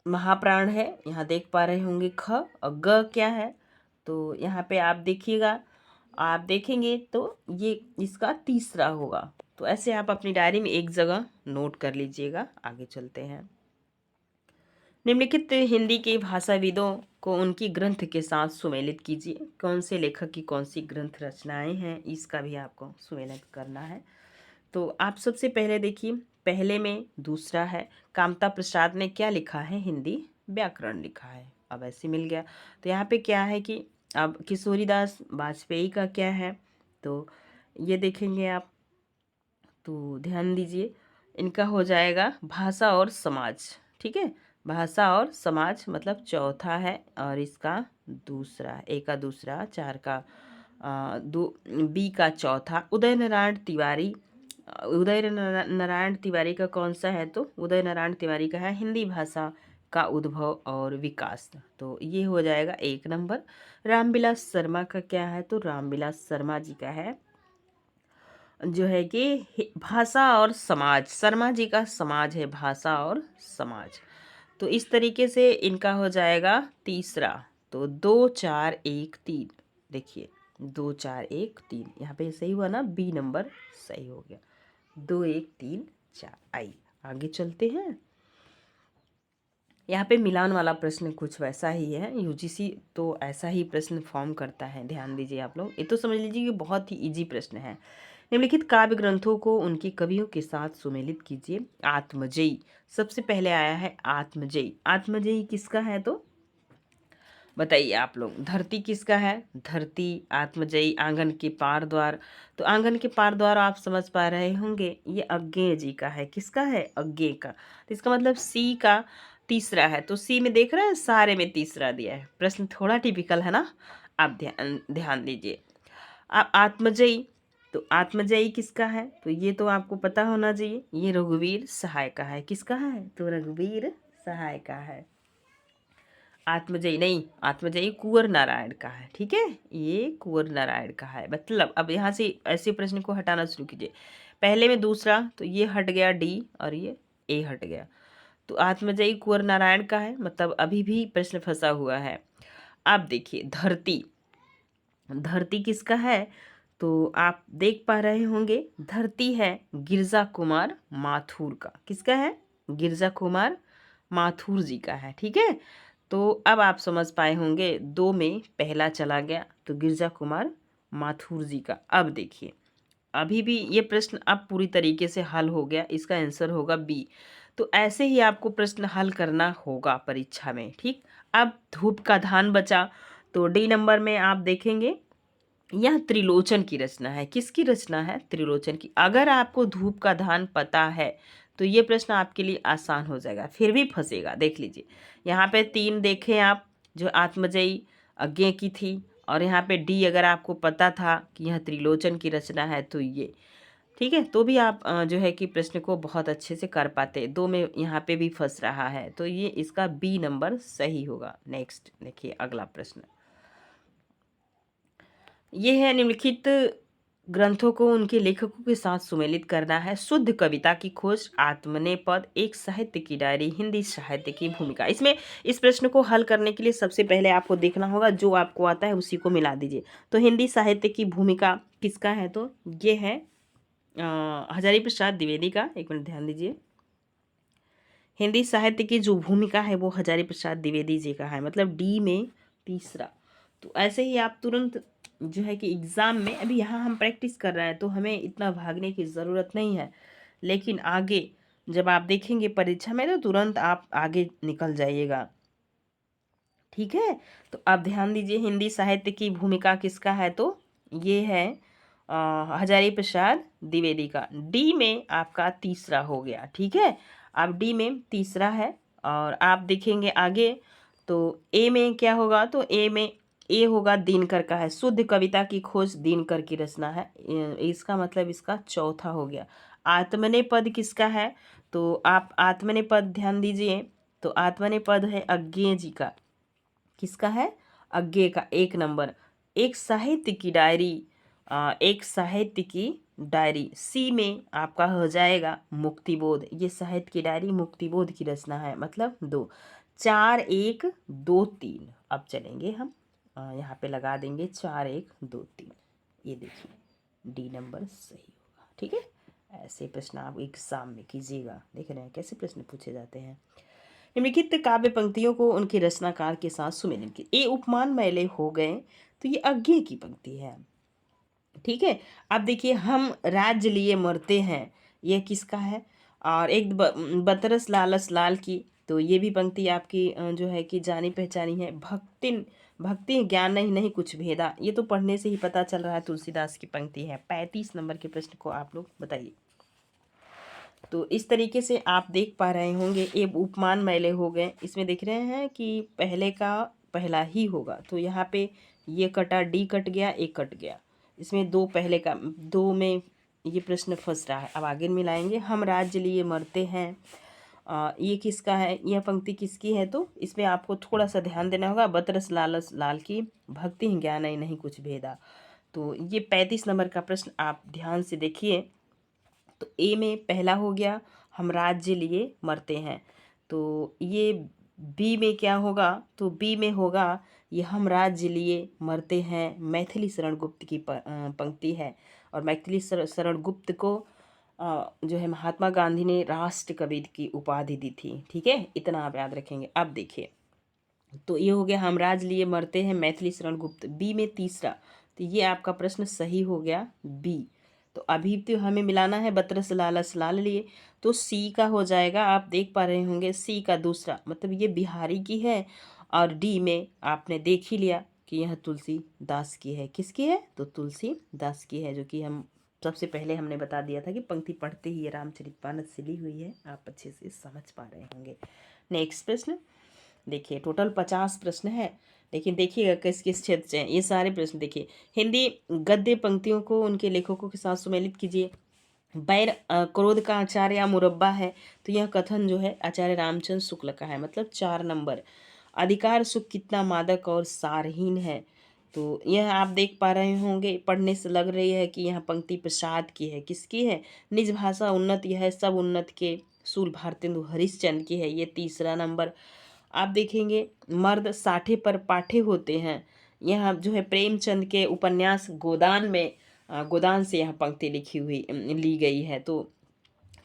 महाप्राण है, यहाँ देख पा रहे होंगे ख। और ग क्या है? तो यहाँ पे आप देखिएगा, आप देखेंगे तो ये इसका तीसरा होगा। तो ऐसे आप अपनी डायरी में एक जगह नोट कर लीजिएगा। आगे चलते हैं। निम्नलिखित हिंदी के भाषाविदों को उनकी ग्रंथ के साथ सुमेलित कीजिए। कौन से लेखक की कौन सी ग्रंथ रचनाएं हैं, इसका भी आपको सुमेलित करना है। तो आप सबसे पहले देखिए, पहले में दूसरा है, कामता प्रसाद ने क्या लिखा है? हिंदी व्याकरण लिखा है। अब ऐसे मिल गया। तो यहाँ पे क्या है कि अब किशोरीदास वाजपेयी का क्या है? तो ये देखेंगे आप, तो ध्यान दीजिए, इनका हो जाएगा भाषा और समाज। ठीक है, भाषा और समाज मतलब चौथा है, और इसका दूसरा, ए का दूसरा, चार का दो, बी का चौथा। उदय नारायण तिवारी, उदय नारायण तिवारी का कौन सा है? तो उदय नारायण तिवारी का है हिंदी भाषा का उद्भव और विकास। तो ये हो जाएगा एक नंबर। रामविलास शर्मा का क्या है? तो रामविलास शर्मा जी का है जो है कि भाषा और समाज। शर्मा जी का समाज है, भाषा और समाज। तो इस तरीके से इनका हो जाएगा तीसरा। तो 2 4 1 3, देखिए 2 4 1 3, यहाँ पे सही हुआ ना, बी नंबर सही हो गया। 2 1 3 4। आई आगे चलते हैं। यहाँ पे मिलान वाला प्रश्न कुछ वैसा ही है। यूजीसी तो ऐसा ही प्रश्न फॉर्म करता है। ध्यान दीजिए आप लोग, ये तो समझ लीजिए कि बहुत ही इजी प्रश्न है। निम्नलिखित काव्य ग्रंथों को उनके कवियों के साथ सुमेलित कीजिए। आत्मजयी सबसे पहले आया है। आत्मजयी, आत्मजयी किसका है? तो बताइए आप लोग। धरती किसका है? धरती। आत्मजयी आंगन के पार द्वार, तो आंगन के पार द्वार आप समझ पा रहे होंगे, ये अज्ञेय जी का है। किसका है? अज्ञेय का। तो इसका मतलब सी का तीसरा है। तो सी में देख रहे हैं, सारे में तीसरा दिया है। प्रश्न थोड़ा टिपिकल है ना, आप ध्यान दीजिए। अब आत्मजयी, तो आत्मजयी किसका है? तो ये तो आपको पता होना चाहिए, ये रघुवीर सहाय का है। किसका है? तो रघुवीर सहाय का है। आत्मजयी नहीं, आत्मजयी कुंवर नारायण का है। ठीक है, ये कुंवर नारायण का है। मतलब अब यहाँ से ऐसे प्रश्न को हटाना शुरू कीजिए। पहले में दूसरा, तो ये हट गया डी, और ये ए हट गया। तो आत्मजयी कुंवर नारायण का है, मतलब अभी भी प्रश्न फंसा हुआ है। आप देखिए धरती, धरती किसका है? तो आप देख पा रहे होंगे, धरती है गिरजा कुमार माथुर का। किसका है? गिरजा कुमार माथुर जी का है। ठीक है, तो अब आप समझ पाए होंगे, 2 में पहला चला गया तो गिरजा कुमार माथुर जी का। अब देखिए, अभी भी ये प्रश्न अब पूरी तरीके से हल हो गया, इसका आंसर होगा बी। तो ऐसे ही आपको प्रश्न हल करना होगा परीक्षा में, ठीक। अब धूप का धान बचा, तो डी नंबर में आप देखेंगे यह त्रिलोचन की रचना है। किसकी रचना है? त्रिलोचन की। अगर आपको धूप का धान पता है तो ये प्रश्न आपके लिए आसान हो जाएगा, फिर भी फंसेगा। देख लीजिए, यहाँ पे 3 देखें आप, जो आत्मजयी अज्ञे की थी, और यहाँ पे डी अगर आपको पता था कि यह त्रिलोचन की रचना है तो ये, ठीक है, तो भी आप जो है कि प्रश्न को बहुत अच्छे से कर पाते। 2 में यहाँ पे भी फंस रहा है, तो ये इसका बी नंबर सही होगा। नेक्स्ट देखिए अगला प्रश्न, ये है निम्नलिखित ग्रंथों को उनके लेखकों के साथ सुमेलित करना है। शुद्ध कविता की खोज, आत्मनेपद, एक साहित्य की डायरी, हिंदी साहित्य की भूमिका। इसमें इस प्रश्न को हल करने के लिए सबसे पहले आपको देखना होगा, जो आपको आता है उसी को मिला दीजिए। तो हिंदी साहित्य की भूमिका किसका है? तो ये है हजारी प्रसाद द्विवेदी का। एक मिनट ध्यान दीजिए, हिंदी साहित्य की जो भूमिका है वो हजारी प्रसाद द्विवेदी जी का है, मतलब डी में तीसरा। तो ऐसे ही आप तुरंत जो है कि एग्ज़ाम में, अभी यहाँ हम प्रैक्टिस कर रहे हैं तो हमें इतना भागने की ज़रूरत नहीं है, लेकिन आगे जब आप देखेंगे परीक्षा में तो तुरंत आप आगे निकल जाइएगा, ठीक है। तो आप ध्यान दीजिए, हिंदी साहित्य की भूमिका किसका है? तो ये है हजारी प्रसाद द्विवेदी का। डी में आपका तीसरा हो गया, ठीक है। अब डी में तीसरा है, और आप देखेंगे आगे तो ए में क्या होगा? तो ए में ए होगा दिनकर का है। शुद्ध कविता की खोज दिनकर की रचना है, इसका मतलब इसका चौथा हो गया। आत्मनेय पद किसका है? तो आप आत्मनेय पद ध्यान दीजिए, तो आत्मनेय पद है अज्ञे जी का। किसका है? अज्ञे का, 1 नंबर। एक साहित्य की डायरी, एक साहित्य की डायरी, सी में आपका हो जाएगा मुक्तिबोध। ये साहित्य की डायरी मुक्तिबोध की रचना है, मतलब 2। 4 1 2 3। अब चलेंगे हम यहाँ पे लगा देंगे 4 1 2 3। ये देखिए डी नंबर सही होगा, ठीक है। ऐसे प्रश्न आप एग्जाम में कीजिएगा। देख रहे हैं कैसे प्रश्न पूछे जाते हैं। निम्नलिखित काव्य पंक्तियों को उनके रचनाकार के साथ सुमेलित की। ए उपमान मैले हो गए, तो ये अज्ञे की पंक्ति है, ठीक है। अब देखिए, हम राज्य लिए मरते हैं, ये किसका है? और एक बतरस लालस लाल की, तो ये भी पंक्ति आपकी जो है कि जानी पहचानी है। भक्तिन भक्ति ज्ञान नहीं नहीं कुछ भेदा, ये तो पढ़ने से ही पता चल रहा है, तुलसीदास की पंक्ति है। 35 नंबर के प्रश्न को आप लोग बताइए। तो इस तरीके से आप देख पा रहे होंगे, ये उपमान मैले हो गए, इसमें देख रहे हैं कि पहले का पहला ही होगा, तो यहाँ पे ये कटा, डी कट गया, एक कट गया, इसमें 2 पहले का, 2 में ये प्रश्न फंस रहा है। अब आगे मिलाएंगे, हम राज्य लिए मरते हैं, ये किसका है? यह पंक्ति किसकी है? तो इसमें आपको थोड़ा सा ध्यान देना होगा। बतरस लालस लाल की, भक्ति ज्ञान नहीं नहीं कुछ भेदा। तो ये 35 नंबर का प्रश्न आप ध्यान से देखिए। तो ए में पहला हो गया, हम राज्य लिए मरते हैं। तो ये बी में क्या होगा? तो बी में होगा ये हम राज्य लिए मरते हैं, मैथिली शरण गुप्त की पंक्ति है। और मैथिली शरण गुप्त को जो है महात्मा गांधी ने राष्ट्र कवि की उपाधि दी थी, ठीक है। इतना आप याद रखेंगे। अब देखिए, तो ये हो गया हम राज लिए मरते हैं, मैथिली शरण गुप्त। बी में तीसरा, तो ये आपका प्रश्न सही हो गया बी। तो अभी तो हमें मिलाना है बतरस लालस लाल लिए, तो सी का हो जाएगा। आप देख पा रहे होंगे सी का दूसरा, मतलब ये बिहारी की है। और डी में आपने देख ही लिया कि यह तुलसीदास की है। किसकी है? तो तुलसीदास की है, जो कि हम सबसे पहले हमने बता दिया था कि पंक्ति पढ़ते ही ये रामचरितमानस से ली हुई है। आप अच्छे से समझ पा रहे होंगे। नेक्स्ट प्रश्न देखिए, टोटल 50 प्रश्न है, लेकिन देखिएगा किस किस क्षेत्र से हैं ये सारे प्रश्न। देखिए, हिंदी गद्य पंक्तियों को उनके लेखकों के साथ सुमेलित कीजिए। बैर क्रोध का आचार्य या मुरब्बा है, तो यह कथन जो है आचार्य रामचंद्र शुक्ल का है, मतलब 4 नंबर। अधिकार सुख कितना मादक और सारहीन है, तो यह आप देख पा रहे होंगे, पढ़ने से लग रही है कि यह पंक्ति प्रसाद की है। किसकी है? निज भाषा उन्नत यह सब उन्नत के, सूल भारतेंदु हरिश्चंद्र की है, ये 3रा नंबर। आप देखेंगे, मर्द साठे पर पाठे होते हैं, यह जो है प्रेमचंद के उपन्यास गोदान में, गोदान से यह पंक्ति लिखी हुई ली गई है। तो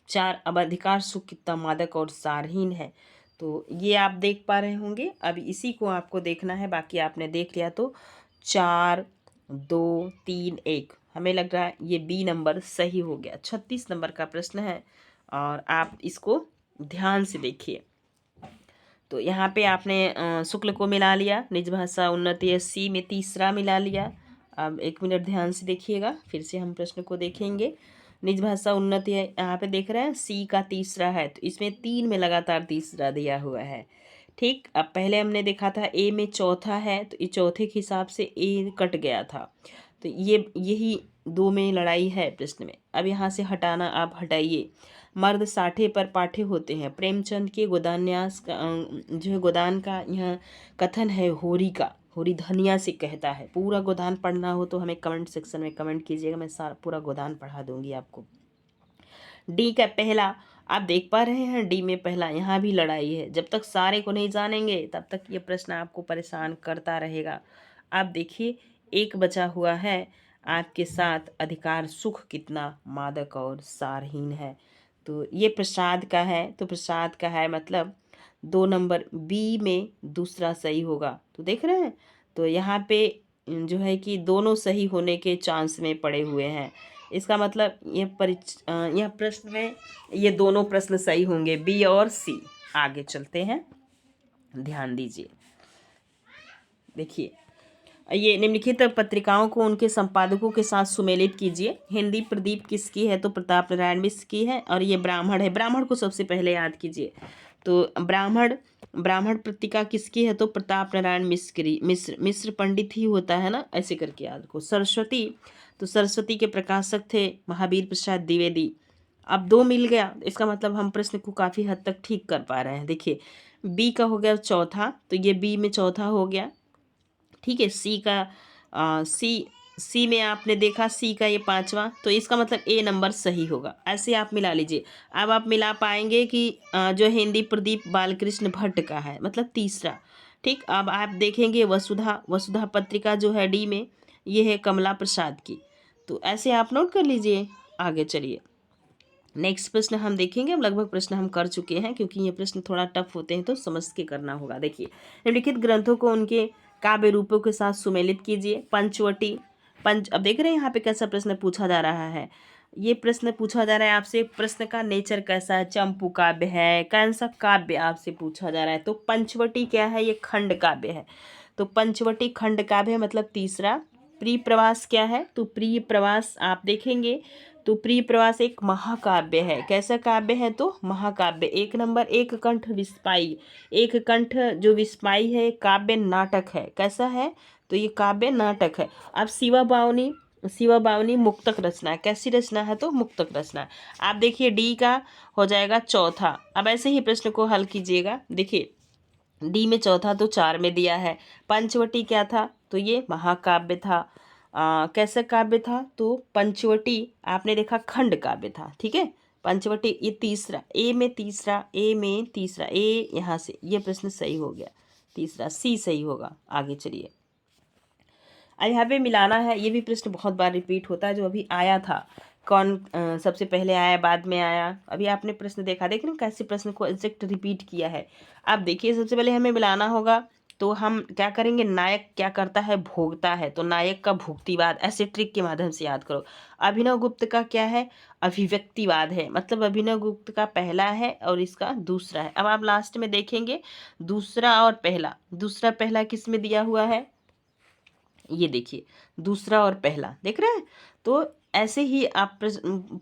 4, अब अधिकार सुख कितना मादक और सारहीन है, तो ये आप देख पा रहे होंगे। अब इसी को आपको देखना है, बाकी आपने देख लिया तो 4 2 3 1 हमें लग रहा है ये बी नंबर सही हो गया। 36 नंबर का प्रश्न है और आप इसको ध्यान से देखिए। तो यहाँ पे आपने शुक्ल को मिला लिया, निज भाषा उन्नति है सी में तीसरा मिला लिया। अब 1 मिनट ध्यान से देखिएगा, फिर से हम प्रश्न को देखेंगे। निज भाषा उन्नति है, यहाँ पे देख रहे हैं सी का तीसरा है, तो इसमें 3 में लगातार तीसरा दिया हुआ है। ठीक, अब पहले हमने देखा था ए में चौथा है, तो ये चौथे के हिसाब से ए कट गया था, तो ये यही 2 में लड़ाई है प्रश्न में। अब यहाँ से हटाना, आप हटाइए। मर्द साठे पर पाठे होते हैं, प्रेमचंद के गोदान्यास का जो है गोदान का यह कथन है होरी का, होरी धनिया से कहता है। पूरा गोदान पढ़ना हो तो हमें कमेंट सेक्शन में कमेंट कीजिएगा, मैं सारा पूरा गोदान पढ़ा दूंगी आपको। डी का पहला, आप देख पा रहे हैं डी में पहला, यहाँ भी लड़ाई है। जब तक सारे को नहीं जानेंगे तब तक ये प्रश्न आपको परेशान करता रहेगा। आप देखिए, एक बचा हुआ है, आपके साथ अधिकार सुख कितना मादक और सारहीन है। तो ये प्रसाद का है, तो प्रसाद का है मतलब 2 नंबर बी में दूसरा सही होगा। तो देख रहे हैं, तो यहाँ पे जो है कि दोनों सही होने के चांस में पड़े हुए हैं। इसका मतलब यह प्रश्न में ये दोनों प्रश्न सही होंगे, बी और सी। आगे चलते हैं, ध्यान दीजिए। देखिए, ये निम्नलिखित पत्रिकाओं को उनके संपादकों के साथ सुमेलित कीजिए। हिंदी प्रदीप किसकी है, तो प्रताप नारायण मिश्र की है। और ये ब्राह्मण है, ब्राह्मण को सबसे पहले याद कीजिए। तो ब्राह्मण पत्रिका किसकी है, तो प्रताप नारायण मिश्र पंडित ही होता है ना, ऐसे करके याद को। सरस्वती, तो सरस्वती के प्रकाशक थे महावीर प्रसाद द्विवेदी। अब 2 मिल गया, इसका मतलब हम प्रश्न को काफ़ी हद तक ठीक कर पा रहे हैं। देखिए, बी का हो गया चौथा, तो ये बी में चौथा हो गया। ठीक है, सी का सी में आपने देखा सी का ये 5वां, तो इसका मतलब ए नंबर सही होगा। ऐसे आप मिला लीजिए। अब आप मिला पाएंगे कि जो हिंदी प्रदीप बालकृष्ण भट्ट का है, मतलब तीसरा। ठीक, अब आप देखेंगे वसुधा पत्रिका जो है डी में, ये है कमला प्रसाद की। तो ऐसे आप नोट कर लीजिए। आगे चलिए, नेक्स्ट प्रश्न हम देखेंगे। हम लगभग प्रश्न हम कर चुके हैं, क्योंकि ये प्रश्न थोड़ा टफ होते हैं तो समझ के करना होगा। देखिए, निम्नलिखित ग्रंथों को उनके काव्य रूपों के साथ सुमेलित कीजिए। पंचवटी, अब देख रहे हैं यहाँ पे कैसा प्रश्न पूछा जा रहा है। ये प्रश्न पूछा जा रहा है आपसे, प्रश्न का नेचर कैसा है, चंपू काव्य है, कौन सा काव्य आपसे पूछा जा रहा है। तो पंचवटी क्या है, ये खंड काव्य है। तो पंचवटी खंड काव्य है, मतलब तीसरा। प्रिय प्रवास क्या है, तो प्रिय प्रवास आप देखेंगे तो प्रिय प्रवास एक महाकाव्य है। कैसा काव्य है, तो महाकाव्य। 1 नंबर एक कंठ विस्पाई, एक कंठ जो विस्पाई है काव्य नाटक है। कैसा है, तो ये काव्य नाटक है। अब शिवा बावनी मुक्तक रचना है। कैसी रचना है, तो मुक्तक रचना है। आप देखिए, डी का हो जाएगा चौथा। अब ऐसे ही प्रश्न को हल कीजिएगा। देखिए, डी में चौथा तो 4 में दिया है। पंचवटी क्या था, तो ये महाकाव्य था। कैसा काव्य था, तो पंचवटी आपने देखा खंड काव्य था। ठीक है, पंचवटी ये तीसरा, ए में तीसरा, ए यहाँ से ये प्रश्न सही हो गया, तीसरा सी सही होगा। आगे चलिए, यहाँ पे मिलाना है। ये भी प्रश्न बहुत बार रिपीट होता है, जो अभी आया था, कौन सबसे पहले आया बाद में आया। अभी आपने प्रश्न देखा, देख रहे हैं कैसे प्रश्न को एग्जैक्ट रिपीट किया है। अब देखिए, सबसे पहले हमें मिलाना होगा, तो हम क्या करेंगे, नायक क्या करता है, भोगता है, तो नायक का भुक्तिवाद, ऐसे ट्रिक के माध्यम से याद करो। अभिनव गुप्त का क्या है, अभिव्यक्तिवाद है, मतलब अभिनव गुप्त का पहला है और इसका दूसरा है। अब आप लास्ट में देखेंगे दूसरा और पहला किस में दिया हुआ है, ये देखिए, दूसरा और पहला देख रहे हैं। तो ऐसे ही आप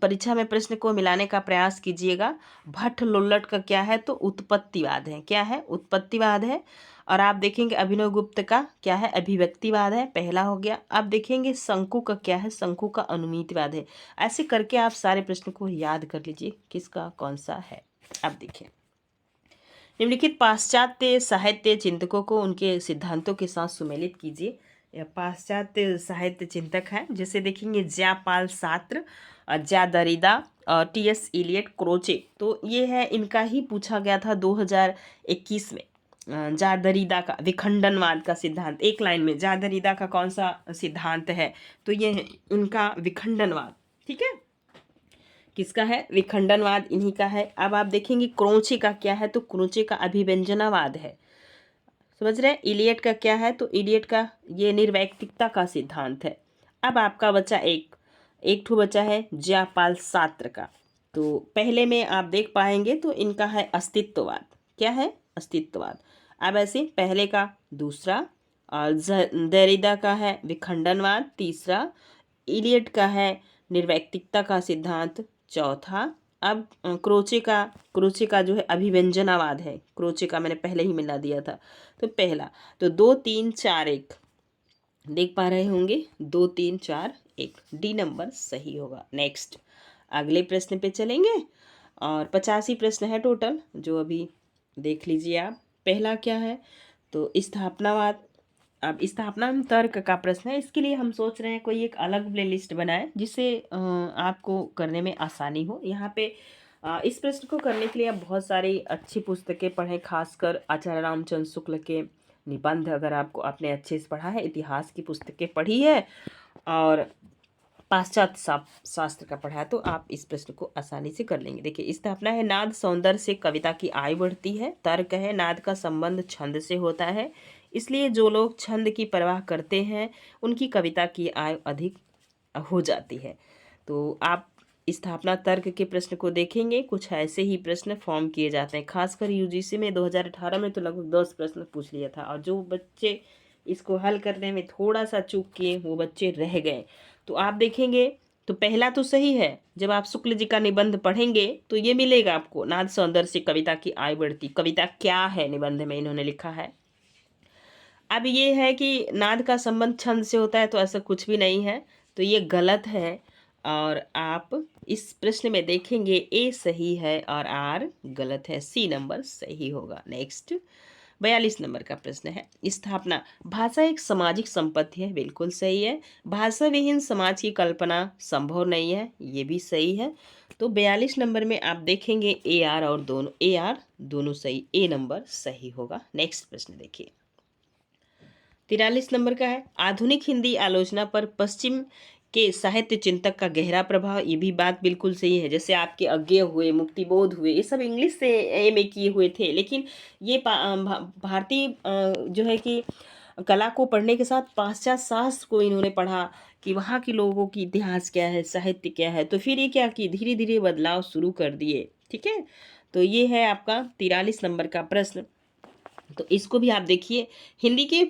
परीक्षा में प्रश्न को मिलाने का प्रयास कीजिएगा। भट्ट लोल्लट का क्या है, तो उत्पत्तिवाद है। क्या है, उत्पत्तिवाद है। और आप देखेंगे अभिनव गुप्त का क्या है, अभिव्यक्तिवाद है, पहला हो गया। आप देखेंगे शंकु का क्या है, शंकु का अनुमीतवाद है। ऐसे करके आप सारे प्रश्न को याद कर लीजिए किसका कौन सा है। अब देखिए, निम्नलिखित पाश्चात्य साहित्य चिंतकों को उनके सिद्धांतों के साथ सुमेलित कीजिए। पाश्चात्य साहित्य चिंतक हैं, जैसे देखेंगे ज्यापाल सात्र, ज्या दरिदा और टी.एस. Eliot, Croce. तो ये है, इनका ही पूछा गया था 2021 में। ज्या दरिदा का विखंडनवाद का सिद्धांत, एक लाइन में ज्या दरिदा का कौन सा सिद्धांत है, तो ये है इनका विखंडनवाद। ठीक है, किसका है? विखंडनवाद इन्हीं का है। अब आप देखेंगे क्रोचे का क्या है, तो क्रोचे का अभिव्यंजनावाद है। समझ रहे हैं? इलियट का क्या है, तो इलियट का ये निर्वैयक्तिकता का सिद्धांत है। अब आपका बचा एक ठो बचा है जयपाल सात्र का। तो पहले में आप देख पाएंगे तो इनका है अस्तित्ववाद। क्या है? अस्तित्ववाद। अब ऐसे पहले का दूसरा, और देरिदा का है विखंडनवाद तीसरा, इलियट का है निर्वैयक्तिकता का सिद्धांत चौथा। अब क्रोचे का जो है अभिव्यंजनावाद है। क्रोचे का मैंने पहले ही मिला दिया था, तो पहला। तो 2 3 4 1 देख पा रहे होंगे, 2 3 4 1 डी नंबर सही होगा। नेक्स्ट अगले प्रश्न पे चलेंगे, और 85 प्रश्न है टोटल, जो अभी देख लीजिए आप। पहला क्या है, तो स्थापनावाद। अब स्थापना तर्क का प्रश्न है, इसके लिए हम सोच रहे हैं कोई एक अलग प्लेलिस्ट बनाएं जिससे आपको करने में आसानी हो। यहाँ पे इस प्रश्न को करने के लिए आप बहुत सारी अच्छी पुस्तकें पढ़ें, खासकर आचार्य रामचंद्र शुक्ल के निबंध, अगर आपने अच्छे से पढ़ा है, इतिहास की पुस्तकें पढ़ी है और पाश्चात्य शास्त्र का पढ़ा है, तो आप इस प्रश्न को आसानी से कर लेंगे। देखिए, स्थापना है नाद सौंदर्य से कविता की आयु बढ़ती है। तर्क है नाद का संबंध छंद से होता है, इसलिए जो लोग छंद की परवाह करते हैं उनकी कविता की आयु अधिक हो जाती है। तो आप स्थापना तर्क के प्रश्न को देखेंगे, कुछ ऐसे ही प्रश्न फॉर्म किए जाते हैं। खासकर यूजीसी में 2018 में तो लगभग 10 प्रश्न पूछ लिया था, और जो बच्चे इसको हल करने में थोड़ा सा चूक किए वो बच्चे रह गए। तो आप देखेंगे तो पहला तो सही है, जब आप शुक्ल जी का निबंध पढ़ेंगे तो ये मिलेगा आपको, नाद सौंदर्य से कविता की आयु बढ़ती। कविता क्या है निबंध में इन्होंने लिखा है। अब ये है कि नाद का संबंध छंद से होता है, तो ऐसा कुछ भी नहीं है, तो ये गलत है। और आप इस प्रश्न में देखेंगे ए सही है और आर गलत है, सी नंबर सही होगा। नेक्स्ट 42 नंबर का प्रश्न है, स्थापना। भाषा एक सामाजिक संपत्ति है, बिल्कुल सही है। भाषा विहीन समाज की कल्पना संभव नहीं है, ये भी सही है। तो 42 नंबर में आप देखेंगे ए आर दोनों सही, ए नंबर सही होगा। नेक्स्ट प्रश्न देखिए, 43 नंबर का है, आधुनिक हिंदी आलोचना पर पश्चिम के साहित्य चिंतक का गहरा प्रभाव। ये भी बात बिल्कुल सही है। जैसे आपके अज्ञेय हुए, मुक्तिबोध हुए, ये सब इंग्लिश से एमए किए हुए थे, लेकिन ये भारतीय जो है कि कला को पढ़ने के साथ पाश्चात्य शास्त्र को इन्होंने पढ़ा कि वहाँ के लोगों की इतिहास क्या है, साहित्य क्या है, तो फिर ये क्या कि धीरे धीरे बदलाव शुरू कर दिए। ठीक है, तो ये है आपका 43 नंबर का प्रश्न। तो इसको भी आप देखिए, हिंदी के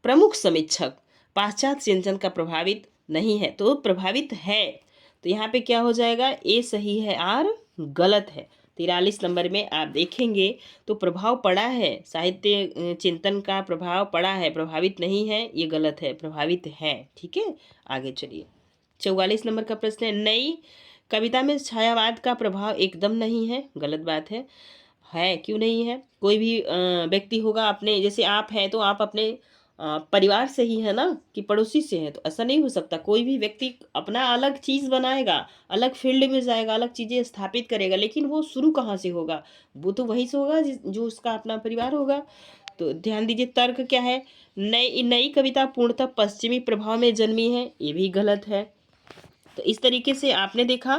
प्रमुख समीक्षक पाश्चात्य चिंतन का प्रभावित नहीं है, तो प्रभावित है, तो यहाँ पे क्या हो जाएगा, ए सही है, आर गलत है। 43 नंबर में आप देखेंगे तो प्रभाव पड़ा है, साहित्य चिंतन का प्रभाव पड़ा है, प्रभावित नहीं है, ये गलत है, प्रभावित है। ठीक है, आगे चलिए। 44 नंबर का प्रश्न है, नई कविता में छायावाद का प्रभाव एकदम नहीं है, गलत बात है। क्यों नहीं है? कोई भी व्यक्ति होगा, अपने जैसे आप हैं तो आप अपने परिवार से ही है ना, कि पड़ोसी से है, तो ऐसा नहीं हो सकता। कोई भी व्यक्ति अपना अलग चीज़ बनाएगा, अलग फील्ड में जाएगा, अलग चीज़ें स्थापित करेगा, लेकिन वो शुरू कहाँ से होगा? वो तो वहीं से होगा जो उसका अपना परिवार होगा। तो ध्यान दीजिए, तर्क क्या है, नई नई कविता पूर्णतः पश्चिमी प्रभाव में जन्मी है, ये भी गलत है। तो इस तरीके से आपने देखा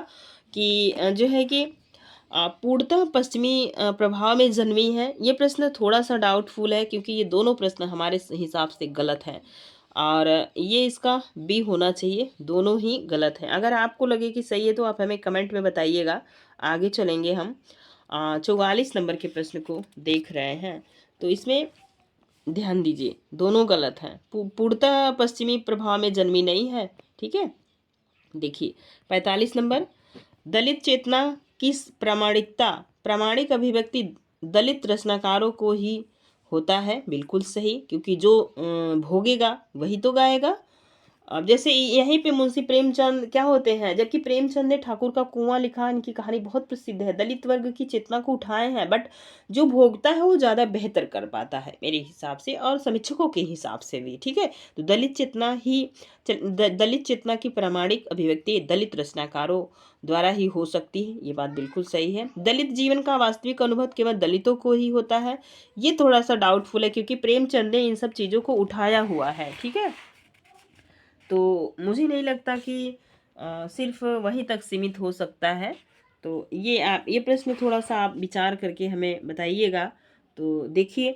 कि जो है कि पूर्णतः पश्चिमी प्रभाव में जन्मी है। ये प्रश्न थोड़ा सा डाउटफुल है, क्योंकि ये दोनों प्रश्न हमारे हिसाब से गलत हैं, और ये इसका बी होना चाहिए, दोनों ही गलत हैं। अगर आपको लगे कि सही है तो आप हमें कमेंट में बताइएगा। आगे चलेंगे हम 44 नंबर के प्रश्न को देख रहे हैं, तो इसमें ध्यान दीजिए, दोनों गलत हैं। पूर्णतः पश्चिमी प्रभाव में जन्मी नहीं है। ठीक है, देखिए 45 नंबर, दलित चेतना की प्रामाणिकता। प्रामाणिक अभिव्यक्ति दलित रचनाकारों को ही होता है, बिल्कुल सही, क्योंकि जो भोगेगा वही तो गाएगा। अब जैसे यहीं पे मुंशी प्रेमचंद क्या होते हैं, जबकि प्रेमचंद ने ठाकुर का कुआं लिखा, इनकी कहानी बहुत प्रसिद्ध है, दलित वर्ग की चेतना को उठाए हैं, बट जो भोगता है वो ज़्यादा बेहतर कर पाता है मेरे हिसाब से, और समीक्षकों के हिसाब से भी। ठीक है, तो दलित चेतना की प्रामाणिक अभिव्यक्ति दलित रचनाकारों द्वारा ही हो सकती है, ये बात बिल्कुल सही है। दलित जीवन का वास्तविक अनुभव केवल दलितों को ही होता है, ये थोड़ा सा डाउटफुल है, क्योंकि प्रेमचंद ने इन सब चीज़ों को उठाया हुआ है। ठीक है, तो मुझे नहीं लगता कि सिर्फ वहीं तक सीमित हो सकता है, तो ये प्रश्न थोड़ा सा आप विचार करके हमें बताइएगा। तो देखिए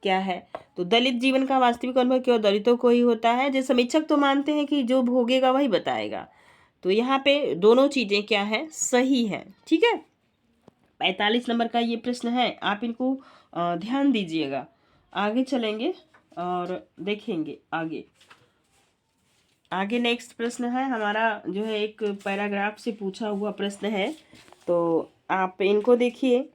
क्या है। तो दलित जीवन का वास्तविक अनुभव केवल दलितों को ही होता है। जो समीक्षक तो मानते हैं कि जो भोगेगा वही बताएगा। तो यहाँ पे दोनों चीज़ें क्या है, सही है। ठीक है, 45 नंबर का ये प्रश्न है, आप इनको ध्यान दीजिएगा। आगे चलेंगे और देखेंगे आगे नेक्स्ट प्रश्न है हमारा, जो है एक पैराग्राफ से पूछा हुआ प्रश्न है। तो आप इनको देखिए।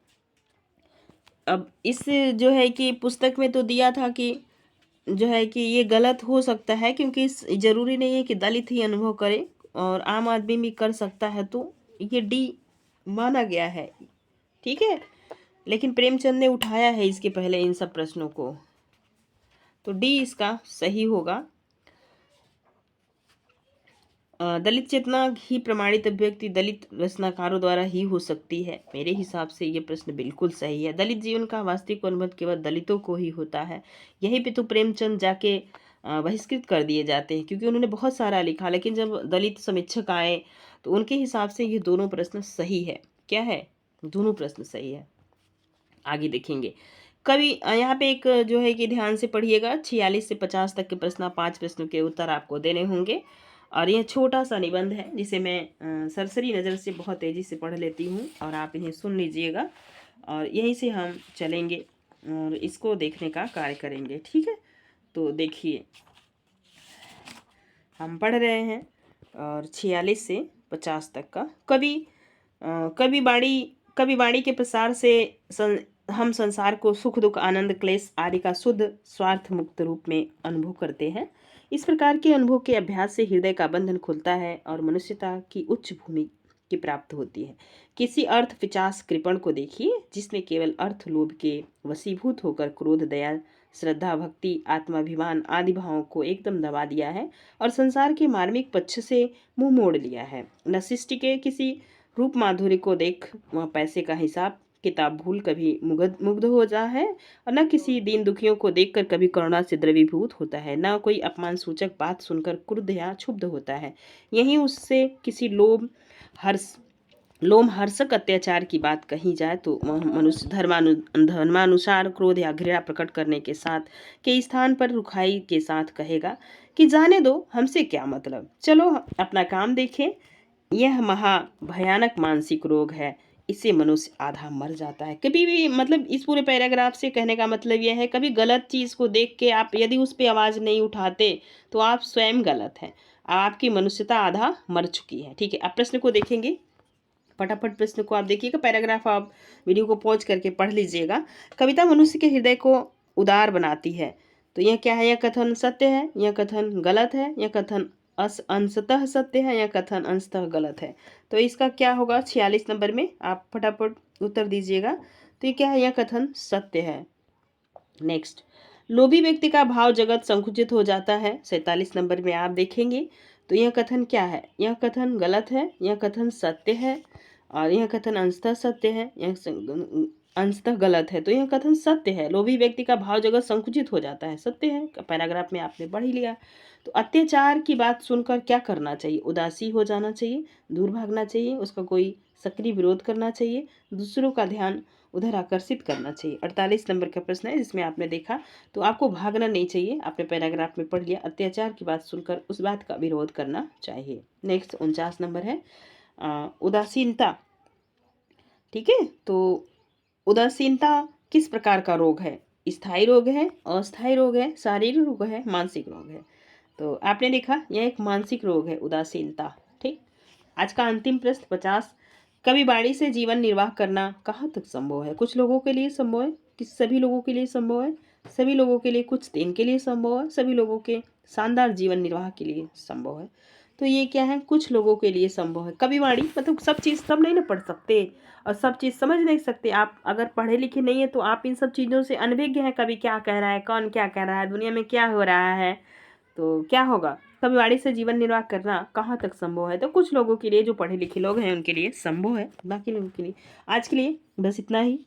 अब इस जो है कि पुस्तक में तो दिया था कि जो है कि ये गलत हो सकता है, क्योंकि इस ज़रूरी नहीं है कि दलित ही अनुभव करे और आम आदमी भी कर सकता है, तो ये डी माना गया है। ठीक है, लेकिन प्रेमचंद ने उठाया है इसके पहले इन सब प्रश्नों को, तो डी इसका सही होगा। दलित चेतना ही प्रमाणित अभिव्यक्ति दलित रचनाकारों द्वारा ही हो सकती है। मेरे हिसाब से ये प्रश्न बिल्कुल सही है। दलित जीवन का वास्तविक अनुभव केवल दलितों को ही होता है। यहीं पे तो प्रेमचंद जाके बहिष्कृत कर दिए जाते हैं, क्योंकि उन्होंने बहुत सारा लिखा, लेकिन जब दलित समीक्षक आए तो उनके हिसाब से ये दोनों प्रश्न सही है। क्या है, दोनों प्रश्न सही है। आगे देखेंगे कवि यहाँ पे एक जो है कि ध्यान से पढ़िएगा, 46 से 50 तक के प्रश्न, 5 प्रश्नों के उत्तर आपको देने होंगे। और यह छोटा सा निबंध है जिसे मैं सरसरी नज़र से बहुत तेज़ी से पढ़ लेती हूँ और आप इन्हें सुन लीजिएगा और यहीं से हम चलेंगे और इसको देखने का कार्य करेंगे। ठीक है, तो देखिए हम पढ़ रहे हैं और 46 से 50 तक का। कवि वाणी के प्रसार से हम संसार को सुख दुख आनंद क्लेश आदि का शुद्ध स्वार्थ मुक्त रूप में अनुभव करते हैं। इस प्रकार के अनुभव के अभ्यास से हृदय का बंधन खुलता है और मनुष्यता की उच्च भूमि की प्राप्त होती है। किसी अर्थ पिचास कृपण को देखिए, जिसने केवल अर्थ लोभ के वशीभूत होकर क्रोध दया श्रद्धा भक्ति आत्माभिमान आदि भावों को एकदम दबा दिया है और संसार के मार्मिक पक्ष से मुंह मोड़ लिया है। न सृष्टि के किसी रूप माधुर्य को देख वह पैसे का हिसाब किताब भूल कभी मुग्ध हो जा है और न किसी दीन दुखियों को देखकर कभी करुणा से द्रवीभूत होता है, न कोई अपमान सूचक बात सुनकर क्रुद्ध या क्षुब्ध होता है। यहीं उससे किसी लोमहर्षक अत्याचार की बात कही जाए तो मनुष्य धर्मानुसार क्रोध या घृणा प्रकट करने के साथ के स्थान पर रुखाई के साथ कहेगा कि जाने दो, हमसे क्या मतलब, चलो अपना काम देखें। यह महा भयानक मानसिक रोग है, इससे मनुष्य आधा मर जाता है। कभी भी मतलब इस पूरे पैराग्राफ से कहने का मतलब यह है, कभी गलत चीज़ को देख के आप यदि उस पर आवाज़ नहीं उठाते तो आप स्वयं गलत हैं, आपकी मनुष्यता आधा मर चुकी है। ठीक है, अब प्रश्न को देखेंगे, फटाफट प्रश्न को आप देखिएगा, पैराग्राफ आप वीडियो को पॉज करके पढ़ लीजिएगा। कविता मनुष्य के हृदय को उदार बनाती है। तो यह क्या है, यह कथन सत्य है, यह कथन गलत है, यह कथन अंशतः सत्य है, यह कथन अंशतः गलत है। तो इसका क्या होगा, 46 नंबर में आप फटाफट उत्तर दीजिएगा। तो ये क्या है, यह कथन सत्य है। नेक्स्ट, लोभी व्यक्ति का भाव जगत संकुचित हो जाता है, 47 नंबर में आप देखेंगे। तो यह कथन क्या है, यह कथन गलत है, यह कथन सत्य है और यह कथन अंशतः सत्य है, यह अंशतः गलत है। तो यह कथन सत्य है, लोभी व्यक्ति का भाव जगत संकुचित हो जाता है, सत्य है, पैराग्राफ में आपने पढ़ ही लिया। तो अत्याचार की बात सुनकर क्या करना चाहिए, उदासी हो जाना चाहिए, दूर भागना चाहिए, उसका कोई सक्रिय विरोध करना चाहिए, दूसरों का ध्यान उधर आकर्षित करना चाहिए। 48 नंबर का प्रश्न है जिसमें आपने देखा, तो आपको भागना नहीं चाहिए, आपने पैराग्राफ में पढ़ लिया, अत्याचार की बात सुनकर उस बात का विरोध करना चाहिए। नेक्स्ट 49 नंबर है उदासीनता। ठीक है, तो उदासीनता किस प्रकार का रोग है, स्थायी रोग है, अस्थायी रोग है, शारीरिक रोग है, मानसिक रोग है। तो आपने देखा यह एक मानसिक रोग है उदासीनता। ठीक, आज का अंतिम प्रश्न 50, कवि वाणी से जीवन निर्वाह करना कहाँ तक संभव है। कुछ लोगों के लिए संभव है, कि सभी लोगों के लिए संभव है, सभी लोगों के लिए कुछ दिन के लिए संभव है, सभी लोगों के शानदार जीवन निर्वाह के लिए संभव है। तो ये क्या है, कुछ लोगों के लिए संभव है। कवि वाणी मतलब सब चीज़ सब नहीं ना पढ़ सकते और सब चीज़ समझ नहीं सकते। आप अगर पढ़े लिखे नहीं है तो आप इन सब चीज़ों से अनभिज्ञ हैं, कवि क्या कह रहा है, कौन क्या कह रहा है, दुनिया में क्या हो रहा है, तो क्या होगा, कवि वाणी से जीवन निर्वाह करना कहाँ तक संभव है। तो कुछ लोगों के लिए, जो पढ़े लिखे लोग हैं उनके लिए संभव है, बाकी लोगों के लिए। आज के लिए बस इतना ही।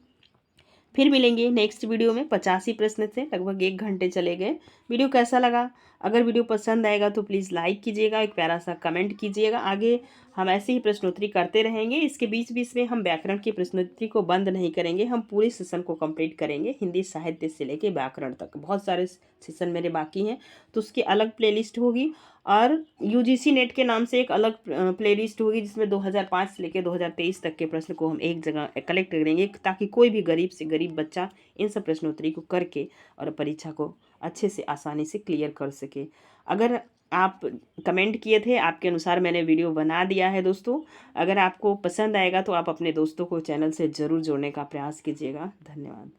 फिर मिलेंगे नेक्स्ट वीडियो में। 85 प्रश्न थे, लगभग 1 घंटे चले गए। वीडियो कैसा लगा? अगर वीडियो पसंद आएगा तो प्लीज़ लाइक कीजिएगा, एक प्यारा सा कमेंट कीजिएगा। आगे हम ऐसे ही प्रश्नोत्तरी करते रहेंगे। इसके बीच बीच में हम व्याकरण की प्रश्नोत्तरी को बंद नहीं करेंगे, हम पूरे सेशन को कंप्लीट करेंगे, हिंदी साहित्य से लेके व्याकरण तक। बहुत सारे सेशन मेरे बाकी हैं, तो उसकी अलग प्लेलिस्ट होगी। और यूजीसी नेट के नाम से एक अलग प्लेलिस्ट होगी, जिसमें 2005 से लेकर 2023 तक के प्रश्न को हम एक जगह कलेक्ट करेंगे, ताकि कोई भी गरीब से गरीब बच्चा इन सब प्रश्नोत्तरी को करके और परीक्षा को अच्छे से आसानी से क्लियर कर सके। अगर आप कमेंट किए थे, आपके अनुसार मैंने वीडियो बना दिया है दोस्तों। अगर आपको पसंद आएगा तो आप अपने दोस्तों को चैनल से ज़रूर जोड़ने का प्रयास कीजिएगा। धन्यवाद।